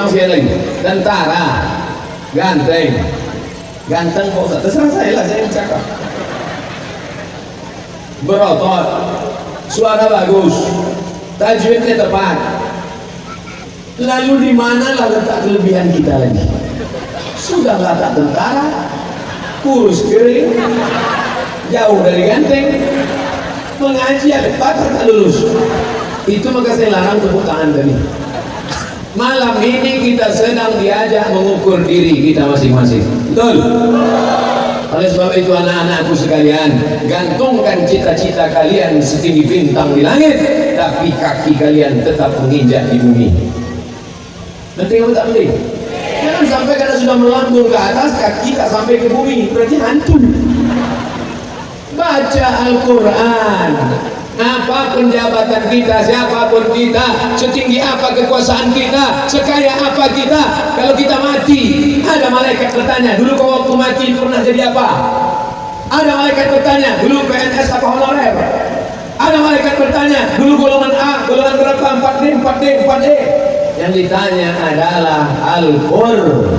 bilang sekali lagi, tentara ganteng Pak Ustaz, terserah saya lah, saya yang cakap. Berotot, suara bagus, tajwidnya tepat. Lalu di manalah letak kelebihan kita lagi? Sudah tak tentara, kurus kering, jauh dari ganteng, mengaji lepas tak lulus. Itu maka saya larang tepuk tangan tadi. Malam ini kita sedang diajak mengukur diri kita masing-masing. Betul? Oleh sebab itu anak-anakku sekalian, gantungkan cita-cita kalian setinggi bintang di langit, tapi kaki kalian tetap menginjak di bumi. Penting atau tak penting? Jangan sampai karena sudah melambung ke atas, kaki tak sampai ke bumi, berarti hantu. Baca Al-Quran. Apapun jabatan kita, siapapun kita, setinggi apa kekuasaan kita, sekaya apa kita, kalau kita mati, ada malaikat bertanya, dulu kau waktu mati pernah jadi apa? Ada malaikat bertanya, dulu PNS apa honorer? Ada malaikat bertanya, dulu golongan A, golongan berapa? 4D, 4D, 4D. Yang ditanya adalah Al-Quran.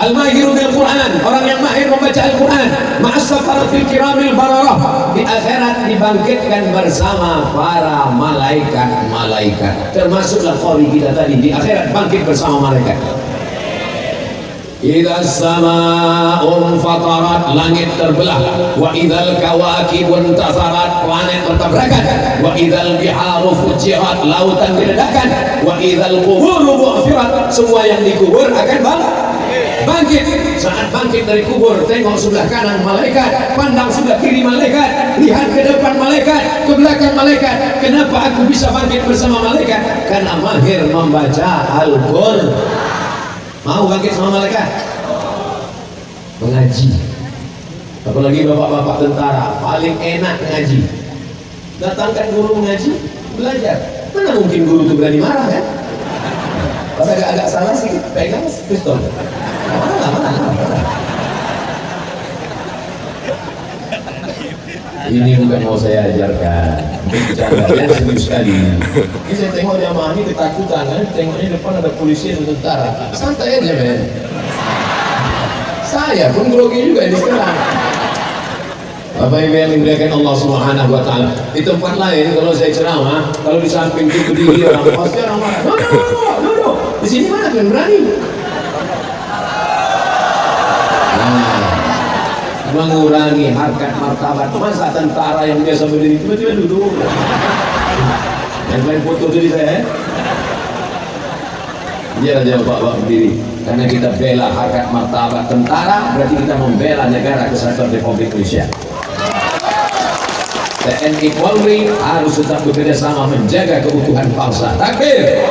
Al-Mahiru bil Quran, orang yang mahir membaca Al-Quran, ma'as-safaratil kiramil bararah, di akhirat dibangkitkan bersama para malaikat-malaikat. Termasuklah qori kita tadi, di akhirat bangkit bersama malaikat. Idza as-samaa'u fatarat, langit terbelah, wa idzal kawakibun tasarat, planet bertabrakan, wa idzal biharu fujirat, lautan diledakkan, wa idzal quburu bu'thirat, semua yang dikubur akan bangkit. Saat bangkit dari kubur, tengok sebelah kanan malaikat, pandang sebelah kiri malaikat, lihat ke depan malaikat, ke belakang malaikat. Kenapa aku bisa bangkit bersama malaikat? Karena mahir membaca Al-Quran. Mau bangkit sama malaikat? Mengaji. Apalagi bapak-bapak tentara, paling enak ngaji. Datangkan guru mengaji, belajar. Mana mungkin guru itu berani marah kan? Pas agak salah sedikit, pegang pistol. Mana. Ini bukan mau saya ajarkan, bicaranya serius sekali. Ini saya tengok jamaah ini ketakutan, kan? Tengoknya depan ada polisi atau tentara. Santai aja men. Saya pun grogi juga ini sekarang. Bapak Ibu yang dimuliakan Allah Subhanahu wa taala. Di tempat lain kalau saya ceramah, kalau di samping itu berdiri orang, pasti orang marah. No. Di sini mana kan berani? Mengurangi harkat martabat. Masa tentara yang biasa berdiri tiba-tiba duduk. Yang lain foto diri saya. Biar aja bapak berdiri. Karena kita bela harkat martabat tentara, berarti kita membela negara kesatuan Republik Indonesia. TNI Polri harus tetap bekerja sama menjaga keutuhan bangsa. Takbir.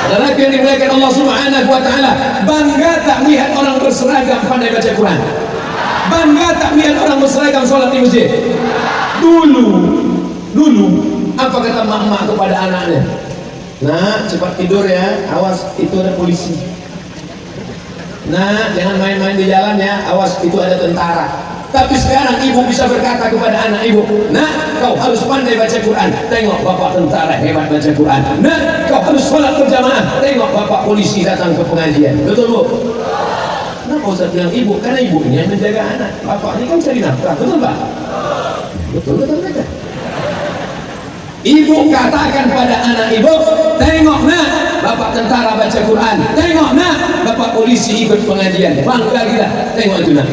Saudara yang dimuliakan Allah Subhanahu wa taala, bangga tak melihat orang berseragam pandai baca Quran. Bangga tak melihat orang berseragam sholat di masjid. Dulu apa kata mama kepada anaknya? Nah, cepat tidur ya, awas itu ada polisi. Nah, jangan main-main di jalan ya, awas itu ada tentara. Tapi sekarang ibu bisa berkata kepada anak ibu, nah kau harus pandai baca Quran. Tengok bapak tentara hebat baca Quran. Nah, kau harus sholat berjamaah. Tengok bapak polisi datang ke pengajian. Betul bu? Kenapa Ustaz bilang ibu? Karena ibu ini yang menjaga anak. Bapak ini kan cari nafkah. Betul pak? Betul mereka. Ibu katakan pada anak ibu, tengok nak bapak tentara baca Quran. Tengok nak bapak polisi ikut pengajian. Bangga kita. Tengok itu nak.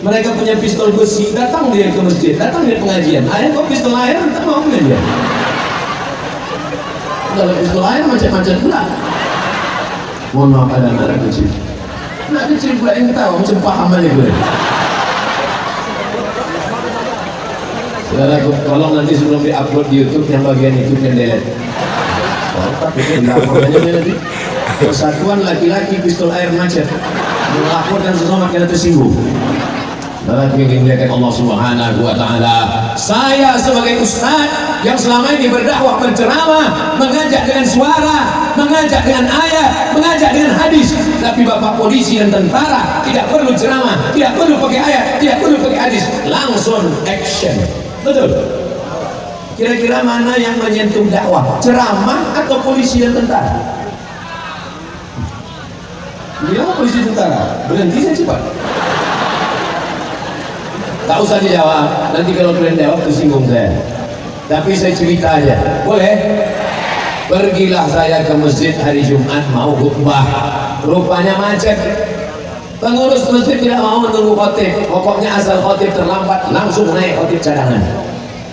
Mereka punya pistol besi, datang dia ke masjid, datang dia pengajian. Ayah kok pistol air, tak mau pengajian. Kalau pistol air macam-macam pula. Mohon maaf ada anak kecil. Anak kecil pula yang tahu, macam paham aja gue. Saudara, tolong nanti sebelum di-upload di YouTube yang bagian itu yang delete. Tapi laporannya nanti persatuan laki-laki pistol air macet melaporkan sesama kena tersinggung. Dalam dimuliakan Allah Subhanahu wa taala. Saya sebagai ustaz yang selama ini berdakwah, berceramah, mengajak dengan suara, mengajak dengan ayat, mengajak dengan hadis. Tapi bapak polisi dan tentara tidak perlu ceramah, tidak perlu pakai ayat, tidak perlu pakai hadis, langsung action. Betul? Kira-kira mana yang menyentuh dakwah? Ceramah atau polisi dan tentara? Bilang polisi tentara, berhenti saya cepat. Tak usah dijawab, nanti kalau kalian jawab tersinggung saya. Tapi saya cerita aja, boleh? Pergilah saya ke masjid hari Jumat mau khutbah, rupanya macet. Pengurus masjid tidak mau menunggu khotib, pokoknya asal khotib terlambat langsung naik khotib cadangan.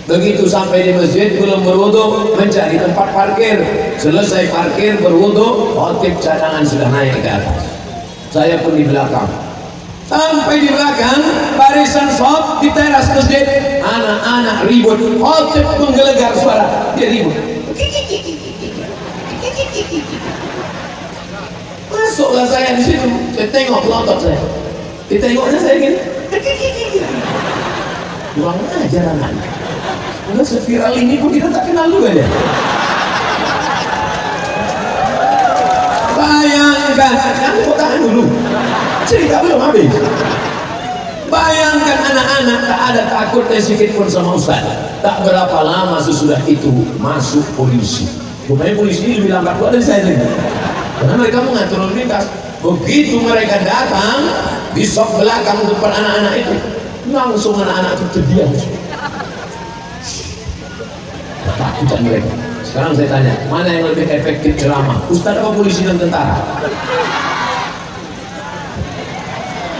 Begitu sampai di masjid belum berwudu, mencari tempat parkir. Selesai parkir berwudu, khotib cadangan sudah naik ke atas. Saya pun di belakang. Sampai di belakang barisan shop di teras masjid, anak-anak ribut, khotib menggelegar suara, dia ribut. Masuklah saya di situ, saya tengok pelotot saya, ditengoknya saya gini, kurang ajar anak. Udah seviral ini pun kita tak kenal juga ya. Bayangkan, kamu kok tahan dulu, cerita belum habis. Bayangkan anak-anak tak ada takutnya sedikit pun sama Ustaz. Tak berapa lama sesudah itu masuk polisi. Rupanya polisi ini lebih lambat dari saya ini. Karena mereka mengatur lalu lintas. Begitu mereka datang di sok belakang depan anak-anak itu, langsung anak-anak itu terdiam. Ketakutan mereka. Sekarang saya tanya, mana yang lebih efektif ceramah? Ustaz apa polisi dan tentara?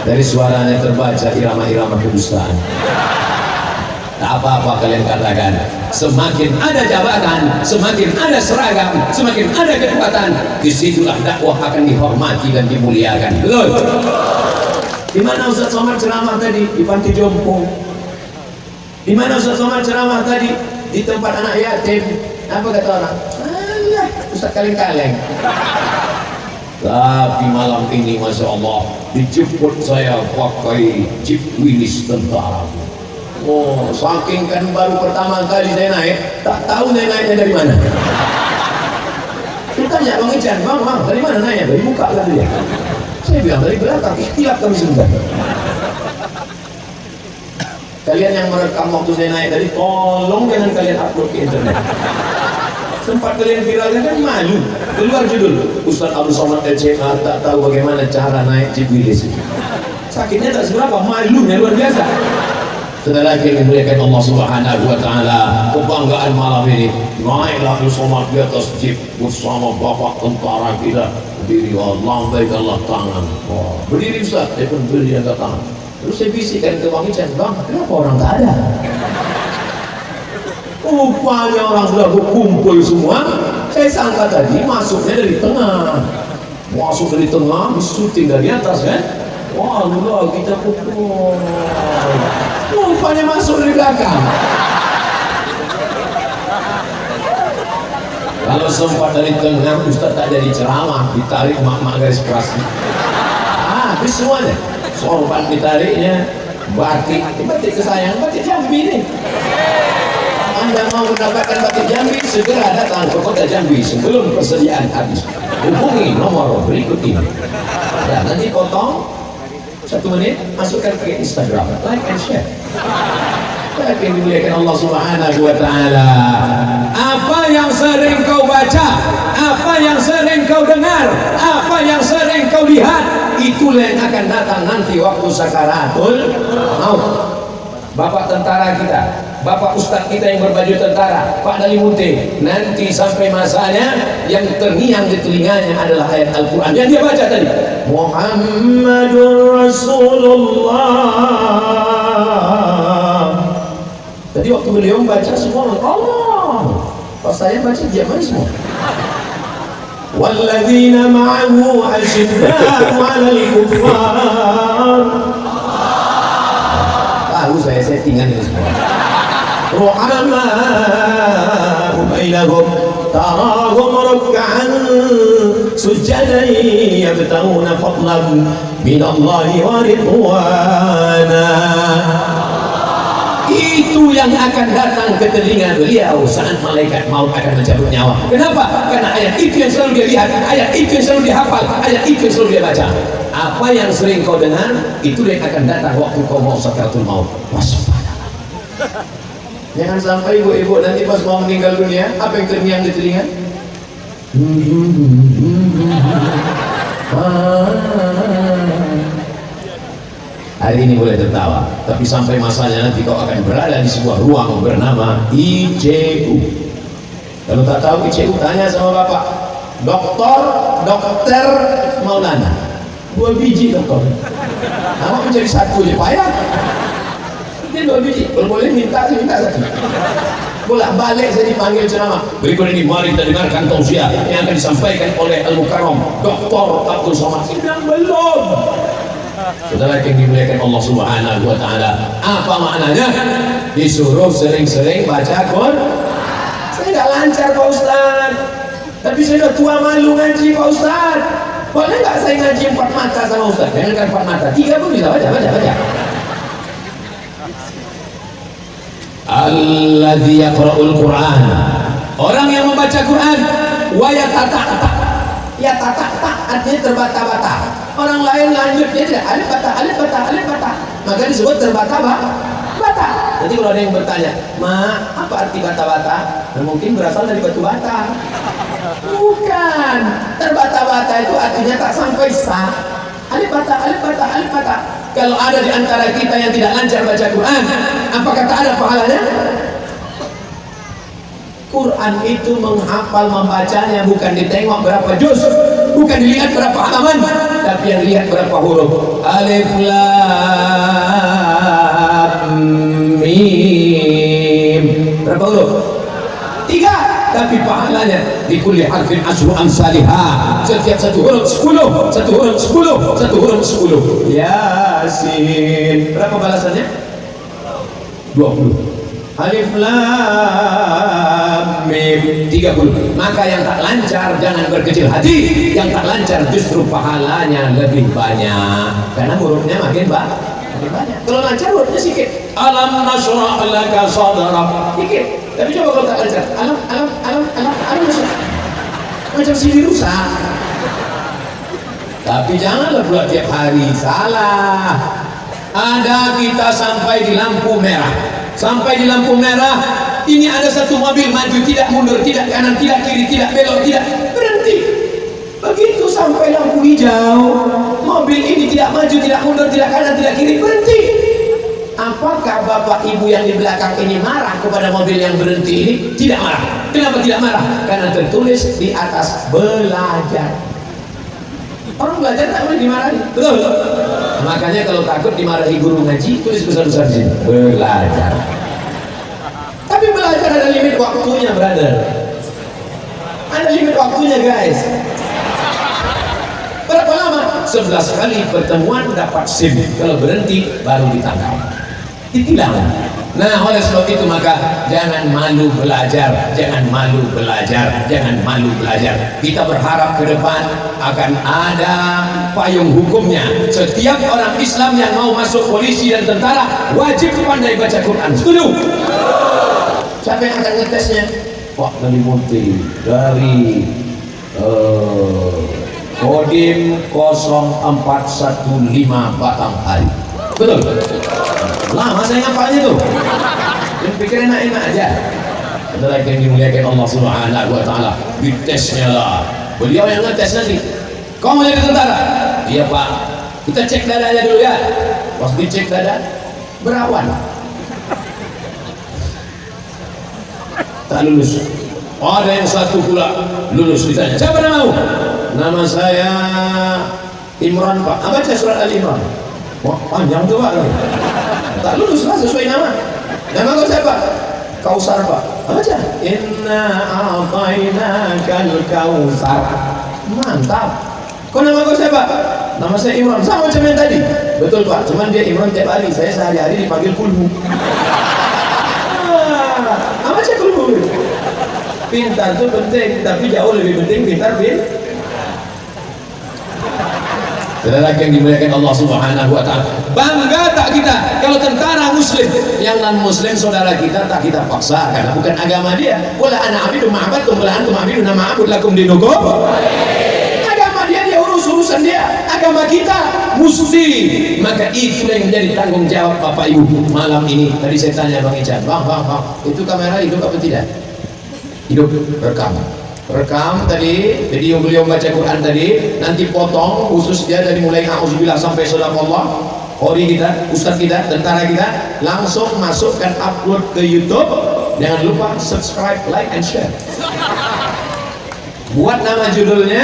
Dari suaranya terbaca irama-irama kedustaan. Tak apa-apa kalian katakan, semakin ada jabatan, semakin ada seragam, semakin ada kekuatan, disitulah dakwah akan dihormati dan dimuliakan. Betul? Di mana Ustaz Somad ceramah tadi? Di panti jompo. Di mana Ustaz Somad ceramah tadi? Di tempat anak yatim. Apa kata orang? Alah, Ustaz kaleng-kaleng. Tapi malam ini Masya Allah dijemput saya pakai Jeep Willys tentara. Oh, saking kan baru pertama kali saya naik, tak tahu saya naiknya dari mana. Kita tanya Bang Ican, bang, dari mana naiknya? Dari muka kan dia. Saya bilang dari belakang, ikhtilaf kami sebentar. Kalian yang merekam waktu saya naik tadi, tolong jangan kalian upload ke internet. Sempat kalian viralkan kan malu. Keluar judul, Ustaz Abdul Somad LCA tak tahu bagaimana cara naik Jeep Willys. Sakitnya tak seberapa, malunya luar biasa. Saudara yang dimuliakan Allah Subhanahu wa taala, kebanggaan malam ini naiklah Abdul Somad di atas jeep bersama bapak tentara kita. Berdiri, lambaikanlah tangan. Oh, berdiri Ustaz, dia pun berdiri angkat tangan. Terus saya bisikkan ke Bang Ican, bang, kenapa orang tak ada? Rupanya orang sudah berkumpul semua. Saya sangka tadi masuknya dari tengah. Masuk dari tengah, syuting dari atas kan? Wah, Allah, kita pukul. Rupanya masuk dari belakang. Kalau sempat dari tengah, Ustaz tak jadi ceramah, ditarik mak-mak garis keras. Habis semuanya. Sorban ditariknya, batik kesayangan, batik Jambi ini. Anda mau mendapatkan batik Jambi, segera datang ke kota Jambi sebelum persediaan habis. Hubungi nomor berikut ini. Ya, nanti potong 1 menit, masukkan ke Instagram, like and share. Tapi dimuliakan Allah Subhanahu wa taala. Apa yang sering kau baca, apa yang sering kau dengar, apa yang sering kau lihat, itulah yang akan datang nanti waktu sakaratul maut. Bapak tentara kita, bapak ustaz kita yang berbaju tentara, Pak Dalimunte, nanti sampai masanya yang terngiang di telinganya adalah ayat Al-Quran yang dia baca tadi, Muhammadur Rasulullah. Tadi waktu beliau membaca semua Allah, pas saya baca diam semua. Walladzina ma'ahu asyidda'u 'alal kuffar. Tahu saya settingan itu semua. Ruhama'u bainahum tarahum ruk'an sujadan yabtaghuna fadlan minallahi wa ridwana. Itu yang akan datang ke telinga beliau saat malaikat maut akan mencabut nyawa. Kenapa? Karena ayat itu yang selalu dia lihat, ayat itu yang selalu dia hafal, ayat itu yang selalu dia baca. Apa yang sering kau dengar, itu yang akan datang waktu kau mau sakaratul maut. Waspadalah. Jangan sampai ibu-ibu nanti pas mau meninggal dunia, apa yang terngiang di telinga? hari ini boleh tertawa, tapi sampai masanya nanti kau akan berada di sebuah ruang bernama ICU. Kalau tak tahu ICU, tanya sama bapak. Dokter Maulana, 2 biji dokter. Nama mencari satu je payah. Dia 2 biji, kalau boleh minta satu. Bolak balik saya dipanggil ceramah. Berikut ini mari kita dengarkan tausiah yang akan disampaikan oleh Al-Mukarram Dr. Abdul Somad. Sedang belum. Saudara yang dimuliakan Allah Subhanahu wa taala, apa maknanya? Disuruh sering-sering baca Quran. Saya enggak lancar Pak Ustaz. Tapi saya sudah tua malu ngaji Pak Ustaz. Boleh enggak saya ngaji 4 mata sama Ustaz? Jangan 4 mata, 3 pun bisa baca. Alladzi yaqra'ul Qur'an. Orang yang membaca Quran wa yatata. Ya tata artinya terbata-bata. Orang lain lanjut dia tidak alif bata. Maka disebut terbata-bata. Nanti kalau ada yang bertanya, "Ma, apa arti bata-bata?" Nah, mungkin berasal dari batu bata. Bukan. Terbata-bata itu artinya tak sampai sa. Alif bata. Kalau ada di antara kita yang tidak lancar baca Quran, apakah tak ada pahalanya? Quran itu menghafal, membacanya bukan ditengok berapa juz, bukan dilihat berapa halaman, tapi yang dilihat berapa huruf. Alif lam mim. Berapa huruf? 3. Tapi pahalanya di kulli harfin asyru amsalihah. Setiap satu huruf 10, satu huruf 10, satu huruf 10. Yasin. Berapa balasannya? 20. Alif lam mim 30. Maka yang tak lancar jangan berkecil hati, yang tak lancar justru pahalanya lebih banyak karena hurufnya makin banyak. Kalau lancar hurufnya sedikit. Alam nashrah laka sadrak, sedikit. Tapi coba kalau tak lancar, alam macam si rusak. Tapi janganlah pula tiap hari salah. Ada kita sampai di lampu merah. Sampai di lampu merah, ini ada satu mobil maju, tidak mundur, tidak kanan, tidak kiri, tidak belok, tidak berhenti. Begitu sampai lampu hijau, mobil ini tidak maju, tidak mundur, tidak kanan, tidak kiri, berhenti. Apakah bapak ibu yang di belakang ini marah kepada mobil yang berhenti ini? Tidak marah. Kenapa tidak marah? Karena tertulis di atas belajar. Orang belajar tak boleh dimarahi, betul? Makanya kalau takut dimarahi guru ngaji, tulis besar-besar di sini, belajar. Tapi belajar ada limit waktunya, brother. Ada limit waktunya, guys. Berapa lama? 11 kali pertemuan dapat SIM. Kalau berhenti baru ditangkap, ditilang. Nah, oleh sebab itu maka jangan malu belajar, jangan malu belajar, jangan malu belajar. Kita berharap ke depan akan ada payung hukumnya. Setiap orang Islam yang mau masuk polisi dan tentara wajib pandai baca Quran. Setuju? Siapa yang akan ngetesnya? Pak Nadi Munti dari Kodim 0415 Batanghari. Betul? Lama saya ngapalnya tuh. Yang pikir enak-enak aja. Saudara yang dimuliakan Allah Subhanahu wa taala, ditesnya lah. Beliau yang ngetes nanti. Kau mau jadi tentara? Iya Pak. Kita cek dadanya dulu ya. Pas dicek dada, berawan. Tak lulus. Oh, ada yang satu pula lulus, ditanya. Siapa namamu? Nama saya Imran Pak. Apa baca surat Al-Imran? Wah, panjang tuh Pak. Tak lulus lah sesuai nama. Nama kau siapa? Kausar Pak. Apa baca? Inna a'tainakal kausar. Mantap. Kau nama kau siapa? Nama saya Imran. Sama macam yang tadi. Betul Pak. Cuman dia Imran tiap hari. Saya sehari-hari dipanggil Kulhu. Apa baca Kulhu? Pintar itu penting, tapi jauh lebih penting pintar Saudara yang dimuliakan Allah Subhanahu wa taala, bangga tak kita kalau tentara muslim, yang non muslim saudara kita tak kita paksa karena bukan agama dia. Wala ana abidu ma'abatum wala antum abiduna ma'abud lakum dinukum. Agama dia urusan dia, agama kita mesti. Maka itu yang menjadi tanggung jawab Bapak Ibu malam ini. Tadi saya tanya Bang Ican, bang, itu kamera hidup apa tidak? Hidup, rekam tadi video beliau baca Quran tadi, nanti potong khusus dia dari mulai auzubillah sampai sadaqallah, Kori kita, ustadz kita, tentara kita, langsung masukkan upload ke YouTube. Jangan lupa subscribe, like, and share. Buat nama judulnya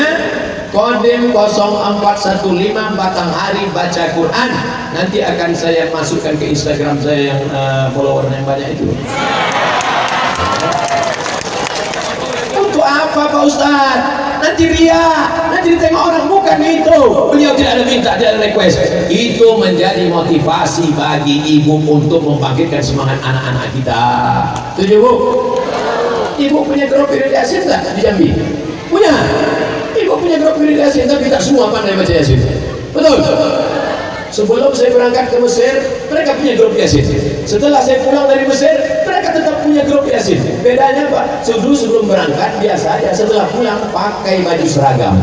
Kodim 0415 Batang Hari Baca Quran. Nanti akan saya masukkan ke Instagram saya yang followernya banyak itu. Untuk apa Pak Ustadz? Nanti ria, nanti ditengok orang, bukan itu. Beliau tidak ada minta, tidak ada request. Itu menjadi motivasi bagi ibu untuk membangkitkan semangat anak-anak kita. Setuju Bu? Ibu punya grup Yasin nggak di Jambi? Punya. Ibu punya grup Yasin, tapi tak semua pandai baca Yasin. Betul? Sebelum saya berangkat ke Mesir, mereka punya grup Yasin. Setelah saya pulang dari Mesir, mereka tetap punya grup Yasin. Bedanya Pak, sebelum berangkat biasa aja, setelah pulang pakai baju seragam.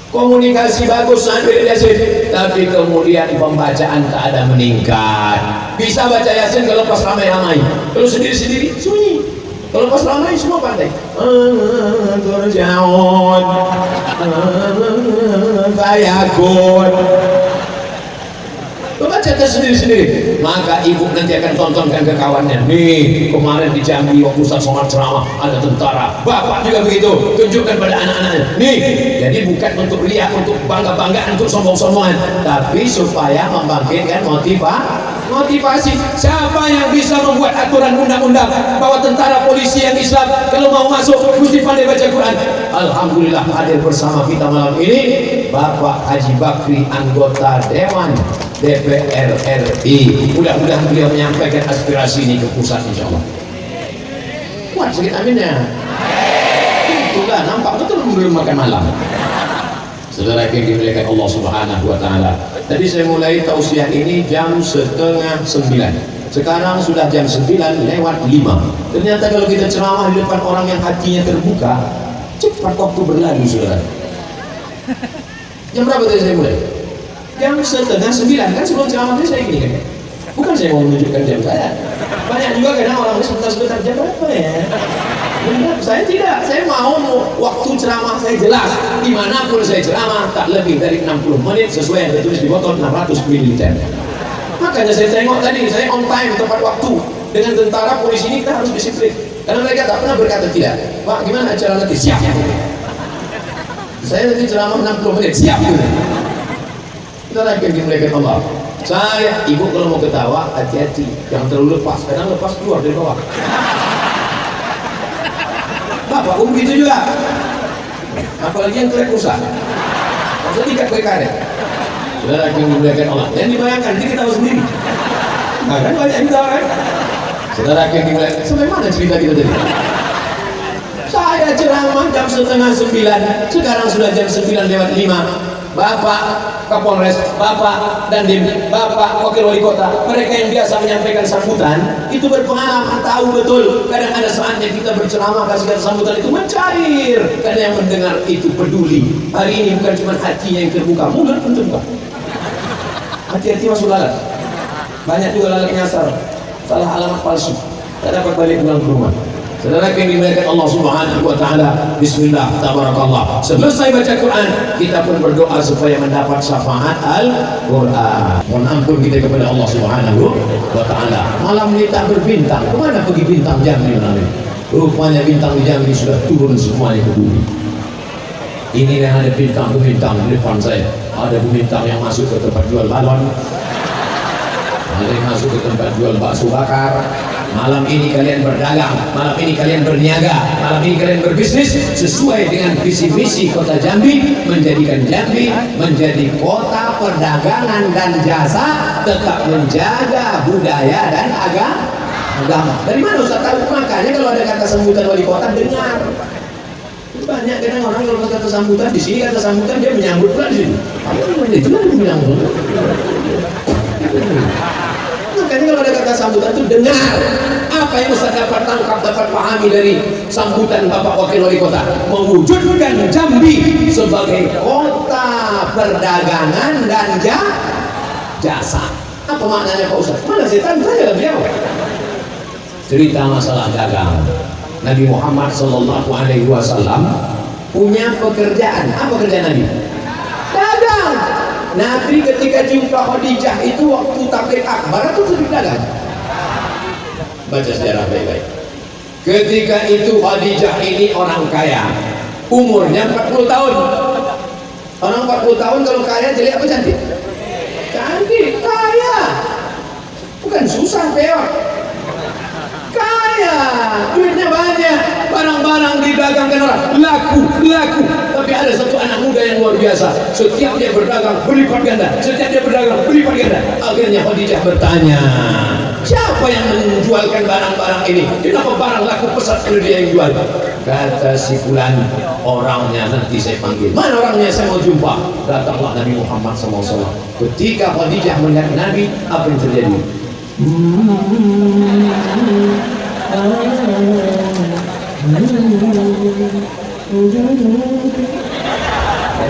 Komunikasi bagus sambil Yasin, tapi kemudian pembacaan tak ada meningkat. Bisa baca Yasin kalau pas ramai-ramai, kalau sendiri-sendiri sunyi. Kalau pas ramai semua pandai. Terjauh, fayakun. Baca sendiri-sendiri, maka ibu nanti akan tontonkan ke kawannya. Nih, kemarin di Jambi waktu Ustaz Somad ceramah ada tentara. Bapak juga begitu, tunjukkan pada anak-anaknya. Nih, jadi bukan untuk riak, untuk bangga-banggaan, untuk sombong-sombongan, tapi supaya membangkitkan motivasi. Siapa yang bisa membuat aturan undang-undang bahwa tentara polisi yang Islam kalau mau masuk mesti pandai baca Quran? Alhamdulillah hadir bersama kita malam ini Bapak Haji Bakri, anggota Dewan DPR RI. Mudah-mudahan beliau menyampaikan aspirasi ini ke pusat, insya Allah. Kuat sedikit aminnya. Itulah nampak betul belum makan malam. Saudara yang dimuliakan Allah Subhanahu wa Ta'ala. Tadi saya mulai tausiah ini jam 8:30. Sekarang sudah jam 9:05. Ternyata kalau kita ceramah di depan orang yang hatinya terbuka, cepat waktu berlalu, saudara. Jam berapa tadi saya mulai? Jam 8:30 kan, sebelum ceramah itu saya gini kan. Bukan saya mau menunjukkan jam saya. Banyak juga kadang orang sebentar-sebentar, jam berapa ya? Benar, saya tidak. Saya mau waktu ceramah saya jelas. Dimanapun saya ceramah tak lebih dari 60 menit sesuai yang tertulis di botol 600 ml. Makanya saya tengok tadi, saya on time tepat waktu. Dengan tentara polisi ini kita harus disiplin. Karena mereka tak pernah berkata tidak. Pak, gimana acara nanti? Siap. Saya nanti ceramah 60 menit. Siap. Kita lagi dimulakan Allah. Saya, ibu kalau mau ketawa, hati-hati, jangan terlalu lepas. Kadang lepas keluar dari bawah. Bapak pun begitu juga. Apalagi yang kelek rusak. Maksudnya tidak kue karet. Saudara yang dimuliakan Allah. Yang dibayangkan, nanti kita tahu sendiri. Nah kan banyak yang tahu kan. Saudara yang dimuliakan. Sampai mana cerita kita tadi? Saya ceramah jam 8:30. Sekarang sudah jam 9:05. Bapak Kapolres, Bapak Dandim, Bapak Wakil Wali Kota, mereka yang biasa menyampaikan sambutan itu berpengalaman, tahu betul kadang ada saatnya kita berceramah kasih sambutan itu mencair, karena yang mendengar itu peduli. Hari ini bukan cuma hatinya yang terbuka, mulut pun terbuka. Hati-hati masuk lalat, banyak juga lalat nyasar, salah alamat palsu, tak dapat balik pulang ke rumah. Saudara yang dimuliakan Allah Subhanahu wa Ta'ala, bismillah, tabarakallah. Selesai baca Quran, kita pun berdoa supaya mendapat syafaat Al-Quran. Mohon ampun kita kepada Allah Subhanahu wa Ta'ala. Malam ini tak berbintang, kemana pergi bintang Jambi malam ini? Rupanya bintang di Jambi sudah turun semuanya ke bumi. Ini yang ada bintang-bintang di depan saya. Ada bintang yang masuk ke tempat jual balon, ada yang masuk ke tempat jual bakso bakar. Malam ini kalian berdagang, malam ini kalian berniaga, malam ini kalian berbisnis sesuai dengan visi misi Kota Jambi, menjadikan Jambi menjadi kota perdagangan dan jasa, tetap menjaga budaya dan agama. Dari mana Ustaz tahu? Makanya kalau ada kata sambutan wali kota, dengar. Banyak kadang orang kalau kata sambutan di sini, kata sambutan dia menyambut pula di sini. Itu kan menyambut. Makanya kalau ada kata sambutan itu dengar. Apa yang Ustaz dapat tangkap, dapat pahami dari sambutan Bapak Wakil Wali Kota? Mewujudkan Jambi sebagai kota perdagangan dan jasa. Apa maknanya Pak Ustaz? Mana saya tanya lebih jauh. Cerita masalah dagang. Nabi Muhammad SAW punya pekerjaan. Apa pekerjaan Nabi? Dagang. Nabi ketika jumpa Khadijah itu waktu tabligh akbar atau sedang dagang? Baca sejarah baik-baik. Ketika itu Khadijah ini orang kaya, umurnya 40 tahun. Orang 40 tahun kalau kaya jelek apa cantik? Cantik, kaya. Bukan susah, peot. Kaya, duitnya banyak, barang-barang didagangkan orang, laku. Tapi ada satu anak muda yang luar biasa. Setiap dia berdagang berlipat ganda, Akhirnya Khadijah bertanya, siapa yang menjualkan barang-barang ini? Kenapa barang laku pesat kalau dia yang jual? Kata si fulan, orangnya nanti saya panggil. Mana orangnya, saya mau jumpa. Datanglah Nabi Muhammad SAW. Ketika Khadijah melihat Nabi, apa yang terjadi?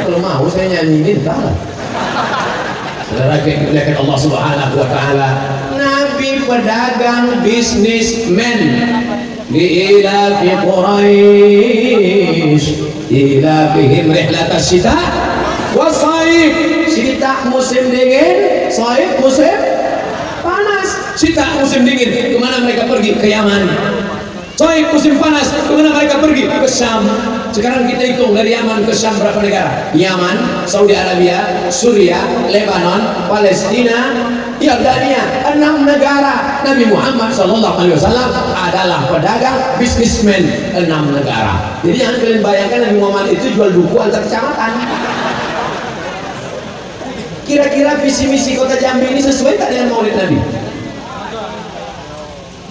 Kalau mau saya nyanyiin, entahlah. Saudara yang dimuliakan Allah Subhanahu wa taala, Nabi pedagang, bisnismen. Ila fi Quraisy ila fihim rihlatas syita wa shaib. Syita musim dingin, shaib musim panas. Syita musim dingin, kemana mereka pergi? Ke Yaman. Shaib musim panas, kemana mereka pergi? Ke Syam. Sekarang kita hitung dari Yaman ke Syam berapa negara? Yaman, Saudi Arabia, Suriah, Lebanon, Palestina, Yordania, 6 negara. Nabi Muhammad SAW adalah pedagang, bisnismen 6 negara. Jadi jangan kalian bayangkan Nabi Muhammad itu jual duku antar kecamatan. Kira-kira visi misi kota Jambi ini sesuai tak dengan maulid Nabi?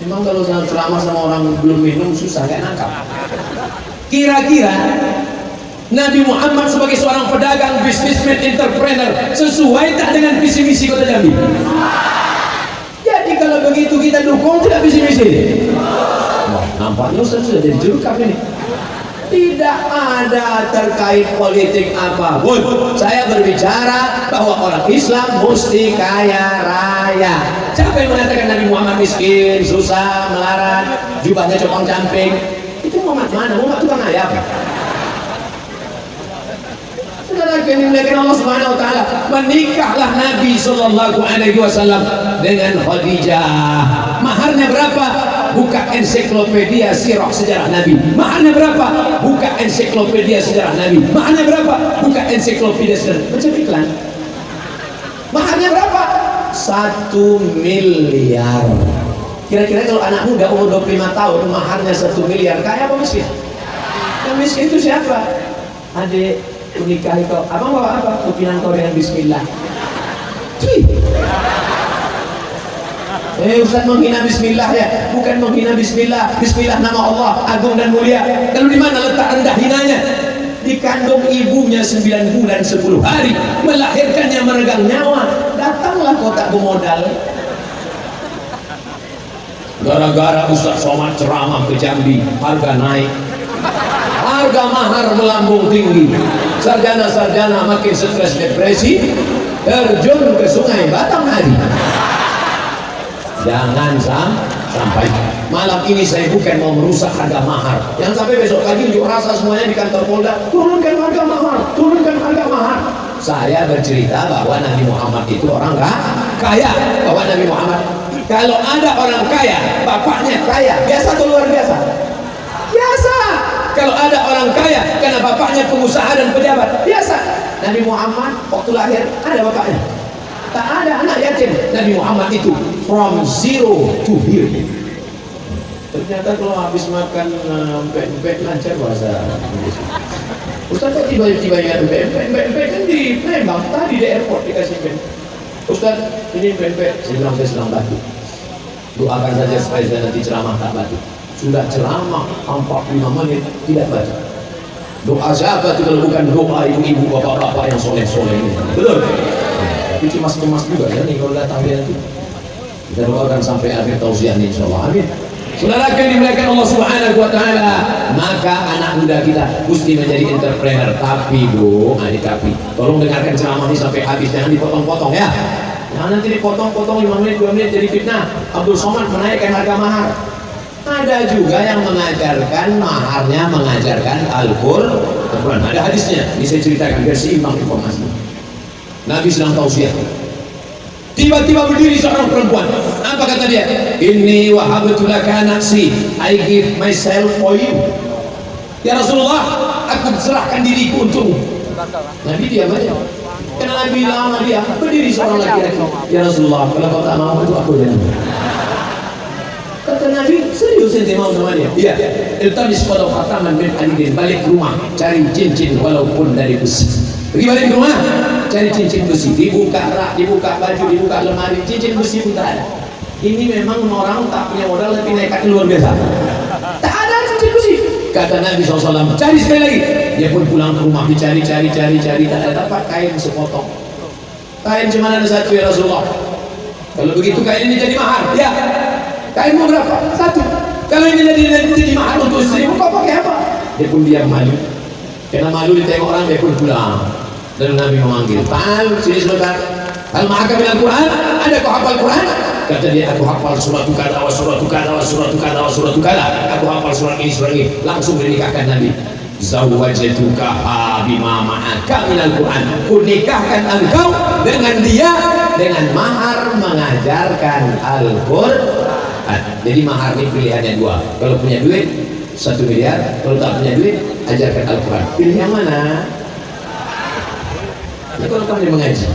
Memang kalau ceramah sama orang belum minum susah, kayak nangkap. Kira-kira Nabi Muhammad sebagai seorang pedagang, bisnismen, entrepreneur sesuai tak dengan visi misi kota Jambi? Jadi kalau begitu kita dukung tidak visi misi? Nampaknya Ustaz sudah jadi jurkap ini. Tidak ada terkait politik apapun. Saya berbicara bahwa orang Islam mesti kaya raya. Siapa yang mengatakan Nabi Muhammad miskin, susah, melarat, jubahnya copang camping? Itu Muhammad mana? Muhammad tukang ayam. Saudara yang dimuliakan Allah Subhanahu wa taala, menikahlah Nabi sallallahu alaihi wasallam dengan Khadijah. Maharnya berapa? Buka ensiklopedia sirah sejarah Nabi. Maharnya berapa? Buka ensiklopedia sejarah Nabi. Maharnya berapa? Buka ensiklopedia sejarah. Baca iklan. Maharnya berapa? 1 miliar. Kira-kira kalau anak muda umur 25 tahun maharnya 1 miliar, kaya apa miskin? Yang miskin itu siapa? Adik menikahi kau, abang bawa apa? Kupinang kau dengan bismillah. Ustaz menghina bismillah ya? Bukan menghina bismillah. Bismillah nama Allah agung dan mulia. Lalu di mana letak rendah hinanya? Dikandung ibunya 9 bulan 10 hari, melahirkannya meregang nyawa. Datanglah kotak pemodal. Gara-gara Ustaz Somad ceramah ke Jambi, harga naik, harga mahar melambung tinggi. Sarjana-sarjana makin stres depresi, terjun ke sungai Batanghari. Jangan sampai malam ini saya bukan mau merusak harga mahar. Yang sampai besok pagi unjuk rasa semuanya di kantor Polda, turunkan harga mahar, turunkan harga mahar. Saya bercerita bahwa Nabi Muhammad itu orang kaya, bahwa Nabi Muhammad, kalau ada orang kaya, bapaknya kaya, biasa atau luar biasa? Biasa. Kalau ada orang kaya, karena bapaknya pengusaha dan pejabat, biasa. Nabi Muhammad waktu lahir ada bapaknya, tak ada anak yatim. Nabi Muhammad itu from zero to hero. Ternyata kalau habis makan empek-empek lancar bahasa Ustaz. Kok tiba-tiba ya empek-empek kan di Palembang tadi di airport dikasih empek. Ustaz ini empek-empek, saya sedang batuk. Doakan saja supaya saya nanti ceramah tak batuk. Sudah ceramah 45 menit tidak batuk. Doa siapa itu kalau bukan doa ibu-ibu bapak-bapak yang soleh-soleh ini? Betul? Tapi cemas-cemas juga ya nih kalau datang dia nanti. Kita doakan sampai akhir tausiah ini insyaallah. Amin. Saudara yang dimuliakan Allah Subhanahu wa taala, maka anak muda kita mesti menjadi entrepreneur. Tapi Bu, tapi tolong dengarkan ceramah ini sampai habis, jangan dipotong-potong ya. Jangan nanti dipotong-potong 5 menit 2 menit jadi fitnah. Abdul Somad menaikkan harga mahar. Ada juga yang mengajarkan maharnya mengajarkan Al-Quran. Ada hadisnya, ini saya ceritakan biar seimbang informasi. Nabi sedang tausiah. Tiba-tiba berdiri seorang perempuan. Apa kata dia? Inni wahabtu laka nafsi, I give myself for you. Ya Rasulullah, aku serahkan diriku untukmu. Nabi diam aja. Karena Nabi lama dia berdiri seorang laki-laki. Ya Rasulullah, kalau kau tak mau itu aku dengan. Kata Nabi, serius ente mau sama dia? Iya. Iltamis walau khataman min hadidin, balik ke rumah cari cincin walaupun dari besi. Pergi balik ke rumah cari cincin besi, dibuka rak, dibuka baju, dibuka lemari, cincin besi pun tak ada. Ini memang orang tak punya modal tapi nekat luar biasa. Tak ada cincin besi. Kata Nabi SAW, cari sekali lagi. Dia pun pulang ke rumah, dicari, tak ada, dapat kain sepotong. Kain cuma ada satu ya Rasulullah. Kalau begitu kain ini jadi mahar. Ya. Kain mau berapa? Satu. Kalau ini jadi mahar untuk istrimu, kau pakai apa? Dia pun diam malu. Karena malu ditengok orang, dia pun pulang. Lalu Nabi memanggil, Tal, sini sebentar. Tal ma'aka minal Quran, ada kau hafal Quran? Kata dia, aku hafal surah tukada wa surah tukada wa surah tukada wa surah tukada. Aku hafal surah ini. Langsung dinikahkan Nabi. Zawwajtukaha bima ma'aka minal Quran. Ku nikahkan engkau dengan dia dengan mahar mengajarkan Al-Quran. Jadi mahar ini pilihannya dua. Kalau punya duit 1 miliar, kalau tak punya duit ajarkan Al-Quran. Pilih yang mana? Ini kalau kamu dia mengaji.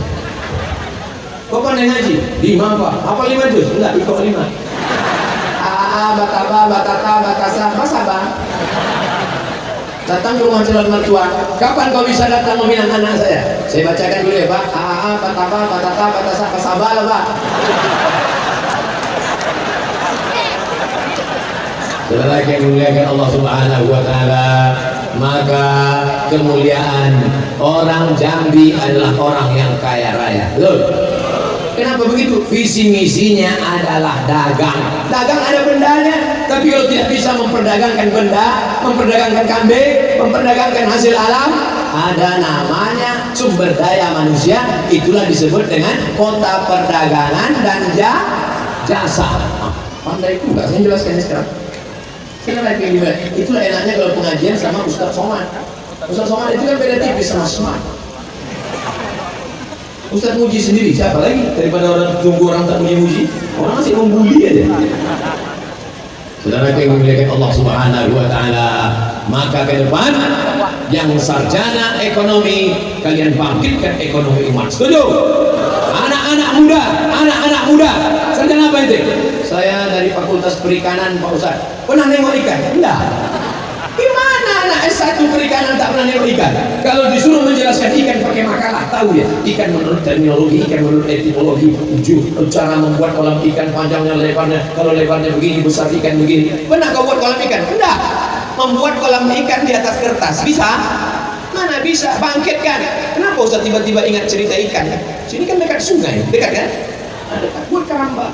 Kau pandai ngaji? 5 apa? Apa 5 juz? Enggak, ikut 5. Bataba, batata, batasa, basaba. Datang ke rumah calon mertua. Kapan kau bisa datang meminang anak saya? Saya bacakan dulu ya Pak. Bataba, batata, batasa, basaba lah Pak. Saudara yang dimuliakan Allah Subhanahu wa taala, maka kemuliaan orang Jambi adalah orang yang kaya raya. Betul? Kenapa begitu? Visi misinya adalah dagang. Dagang ada bendanya, tapi kalau tidak bisa memperdagangkan benda, memperdagangkan kambing, memperdagangkan hasil alam, ada namanya sumber daya manusia. Itulah disebut dengan kota perdagangan dan jasa. Pandai juga saya jelaskan sekarang. Itulah enaknya kalau pengajian sama Ustaz Somad. Ustaz Somad itu kan beda tipis sama Smart. Ustaz muji sendiri, siapa lagi daripada orang tunggu orang tak muji-muji? Orang masih membuli aja. Saudara yang memuliakan Allah Subhanahu wa taala, maka ke depan yang sarjana ekonomi kalian bangkitkan ekonomi umat. Setuju? Anak-anak muda, sarjana apa itu? Saya dari Fakultas Perikanan Pak Ustaz. Pernah nengok ikan? Enggak. Gimana anak S1 perikanan tak pernah nengok ikan? Kalau disuruh menjelaskan ikan pakai makalah, tahu ya? Ikan menurut terminologi, ikan menurut etimologi, cara membuat kolam ikan, panjangnya, lebarnya, kalau lebarnya begini, besar ikan begini. Pernah kau buat kolam ikan? Enggak. Membuat kolam ikan di atas kertas, bisa? Mana bisa? Bangkitkan. Kenapa Ustaz tiba-tiba ingat cerita ikan? Sini kan dekat sungai, dekat kan? Dekat. Buat karamba.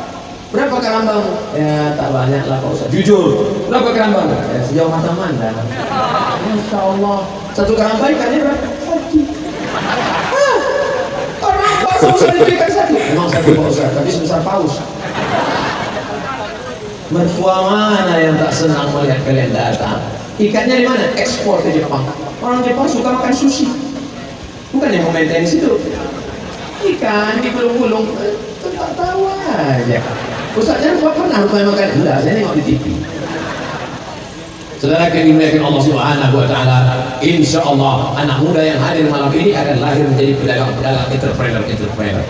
Berapa kerambamu? Ya tak banyak lah Pak Ustaz. Jujur, berapa kerambamu? Ya sejauh mata mandang. Masya Allah. Satu keramba ikannya berapa? 1. Orang Pak Ustaz diberikan 1. Memang 1 Pak Ustaz, tapi sebesar paus. Mertua mana yang tak senang melihat kalian datang? Ikannya di mana? Ekspor ke Jepang. Orang Jepang suka makan sushi. Bukan yang memaintain situ. Ikan digulung-gulung, tak tahu aja. Ustaznya pernah makan? Enggak, saya nengok di TV. Saudara yang dimuliakan Allah Subhanahu wa taala, insyaallah anak muda yang hadir malam ini akan lahir menjadi pedagang-pedagang, entrepreneur.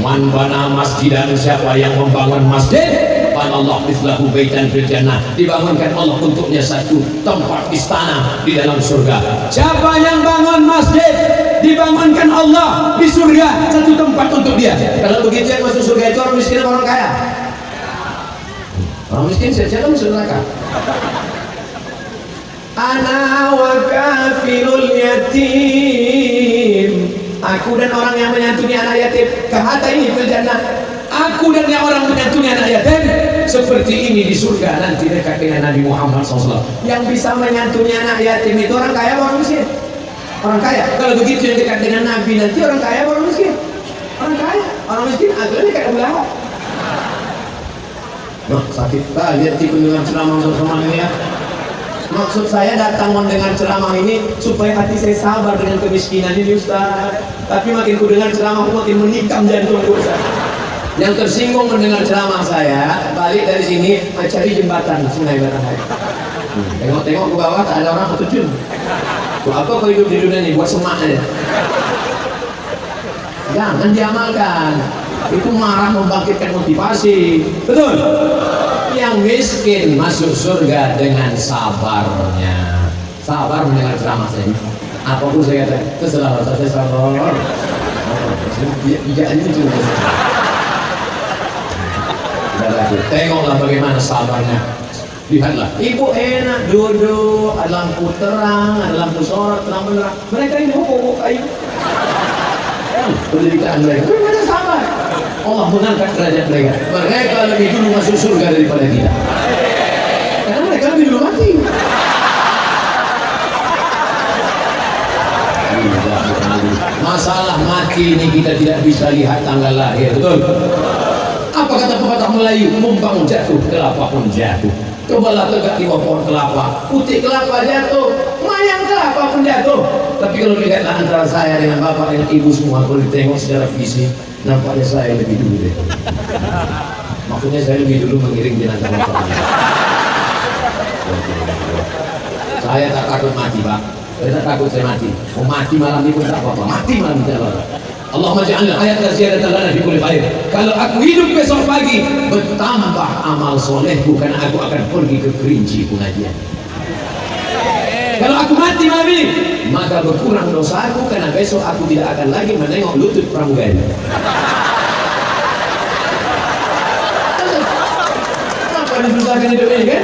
Man bana masjidan, siapa yang membangun masjid, Allah mislahu baitan fil jannah, dibangunkan Allah untuknya satu tempat istana di dalam surga. Siapa yang bangun masjid, dibangunkan Allah di surga satu tempat untuk dia. Kalau begitu yang masuk surga itu orang miskin atau orang kaya? Orang miskin siapa masuk neraka? Ana wa kafilul yatim, aku dan orang yang menyantuni anak yatim, kahata ini fil jannah. Aku dan yang orang menyantuni anak yatim seperti ini di surga nanti dekat dengan Nabi Muhammad SAW. Yang bisa menyantuni anak yatim itu orang kaya atau orang miskin? Orang kaya. Kalau begitu yang dekat dengan Nabi nanti orang kaya atau orang miskin? Orang kaya. Orang miskin akhirnya dekat Abu Lahab. Nah, sakit tak lihat tipe dengan ceramah sama ini ya. Maksud saya datang mendengar ceramah ini supaya hati saya sabar dengan kemiskinan ini Ustaz. Tapi makin ku dengar ceramah makin menikam jantungku Ustaz. Yang tersinggung mendengar ceramah saya balik dari sini mencari jembatan Sungai Batanghari. Tengok-tengok ke bawah tak ada orang terjun. Tuh apa kau hidup di dunia ini buat semak aja. Jangan diamalkan. Itu marah membangkitkan motivasi. Betul. Yang miskin masuk surga dengan sabarnya. Sabar mendengar ceramah saya. Apapun saya kata, terserah saya sabar. Tidak ini juga. Tengoklah bagaimana sabarnya. Lihatlah, ibu enak duduk, ada lampu terang, ada lampu sorot, terang benderang. Mereka ini pokok kayu. Pendidikan mereka, mereka sabar. Allah mengangkat derajat mereka. Mereka lebih dulu masuk surga daripada kita. Karena mereka lebih dulu mati. Masalah mati ini kita tidak bisa lihat tanggal lahir, betul? Apa kata pepatah Melayu? Mumpang jatuh, kelapa pun jatuh. Cobalah tegak di bawah pohon kelapa, putih kelapa jatuh, mayang kelapa pun jatuh. Tapi kalau lihatlah antara saya dengan bapak dan ibu semua, kalau ditengok secara fisik, nampaknya saya lebih dulu deh. Maksudnya saya lebih dulu mengiring jenazah bapak. Saya tak takut mati, Pak. Saya tak takut saya mati. Mau mati malam ini pun tak apa-apa. Mati malam ini tak apa-apa. Allahumma ja'alna hayatan ziyadatan lana fi kulli khair. Kalau aku hidup besok pagi, bertambah amal solehku karena aku akan pergi ke Kerinci pengajian. Kalau aku mati malam ini, maka berkurang dosaku karena besok aku tidak akan lagi menengok lutut pramugari. Kenapa disusahkan hidup ini kan?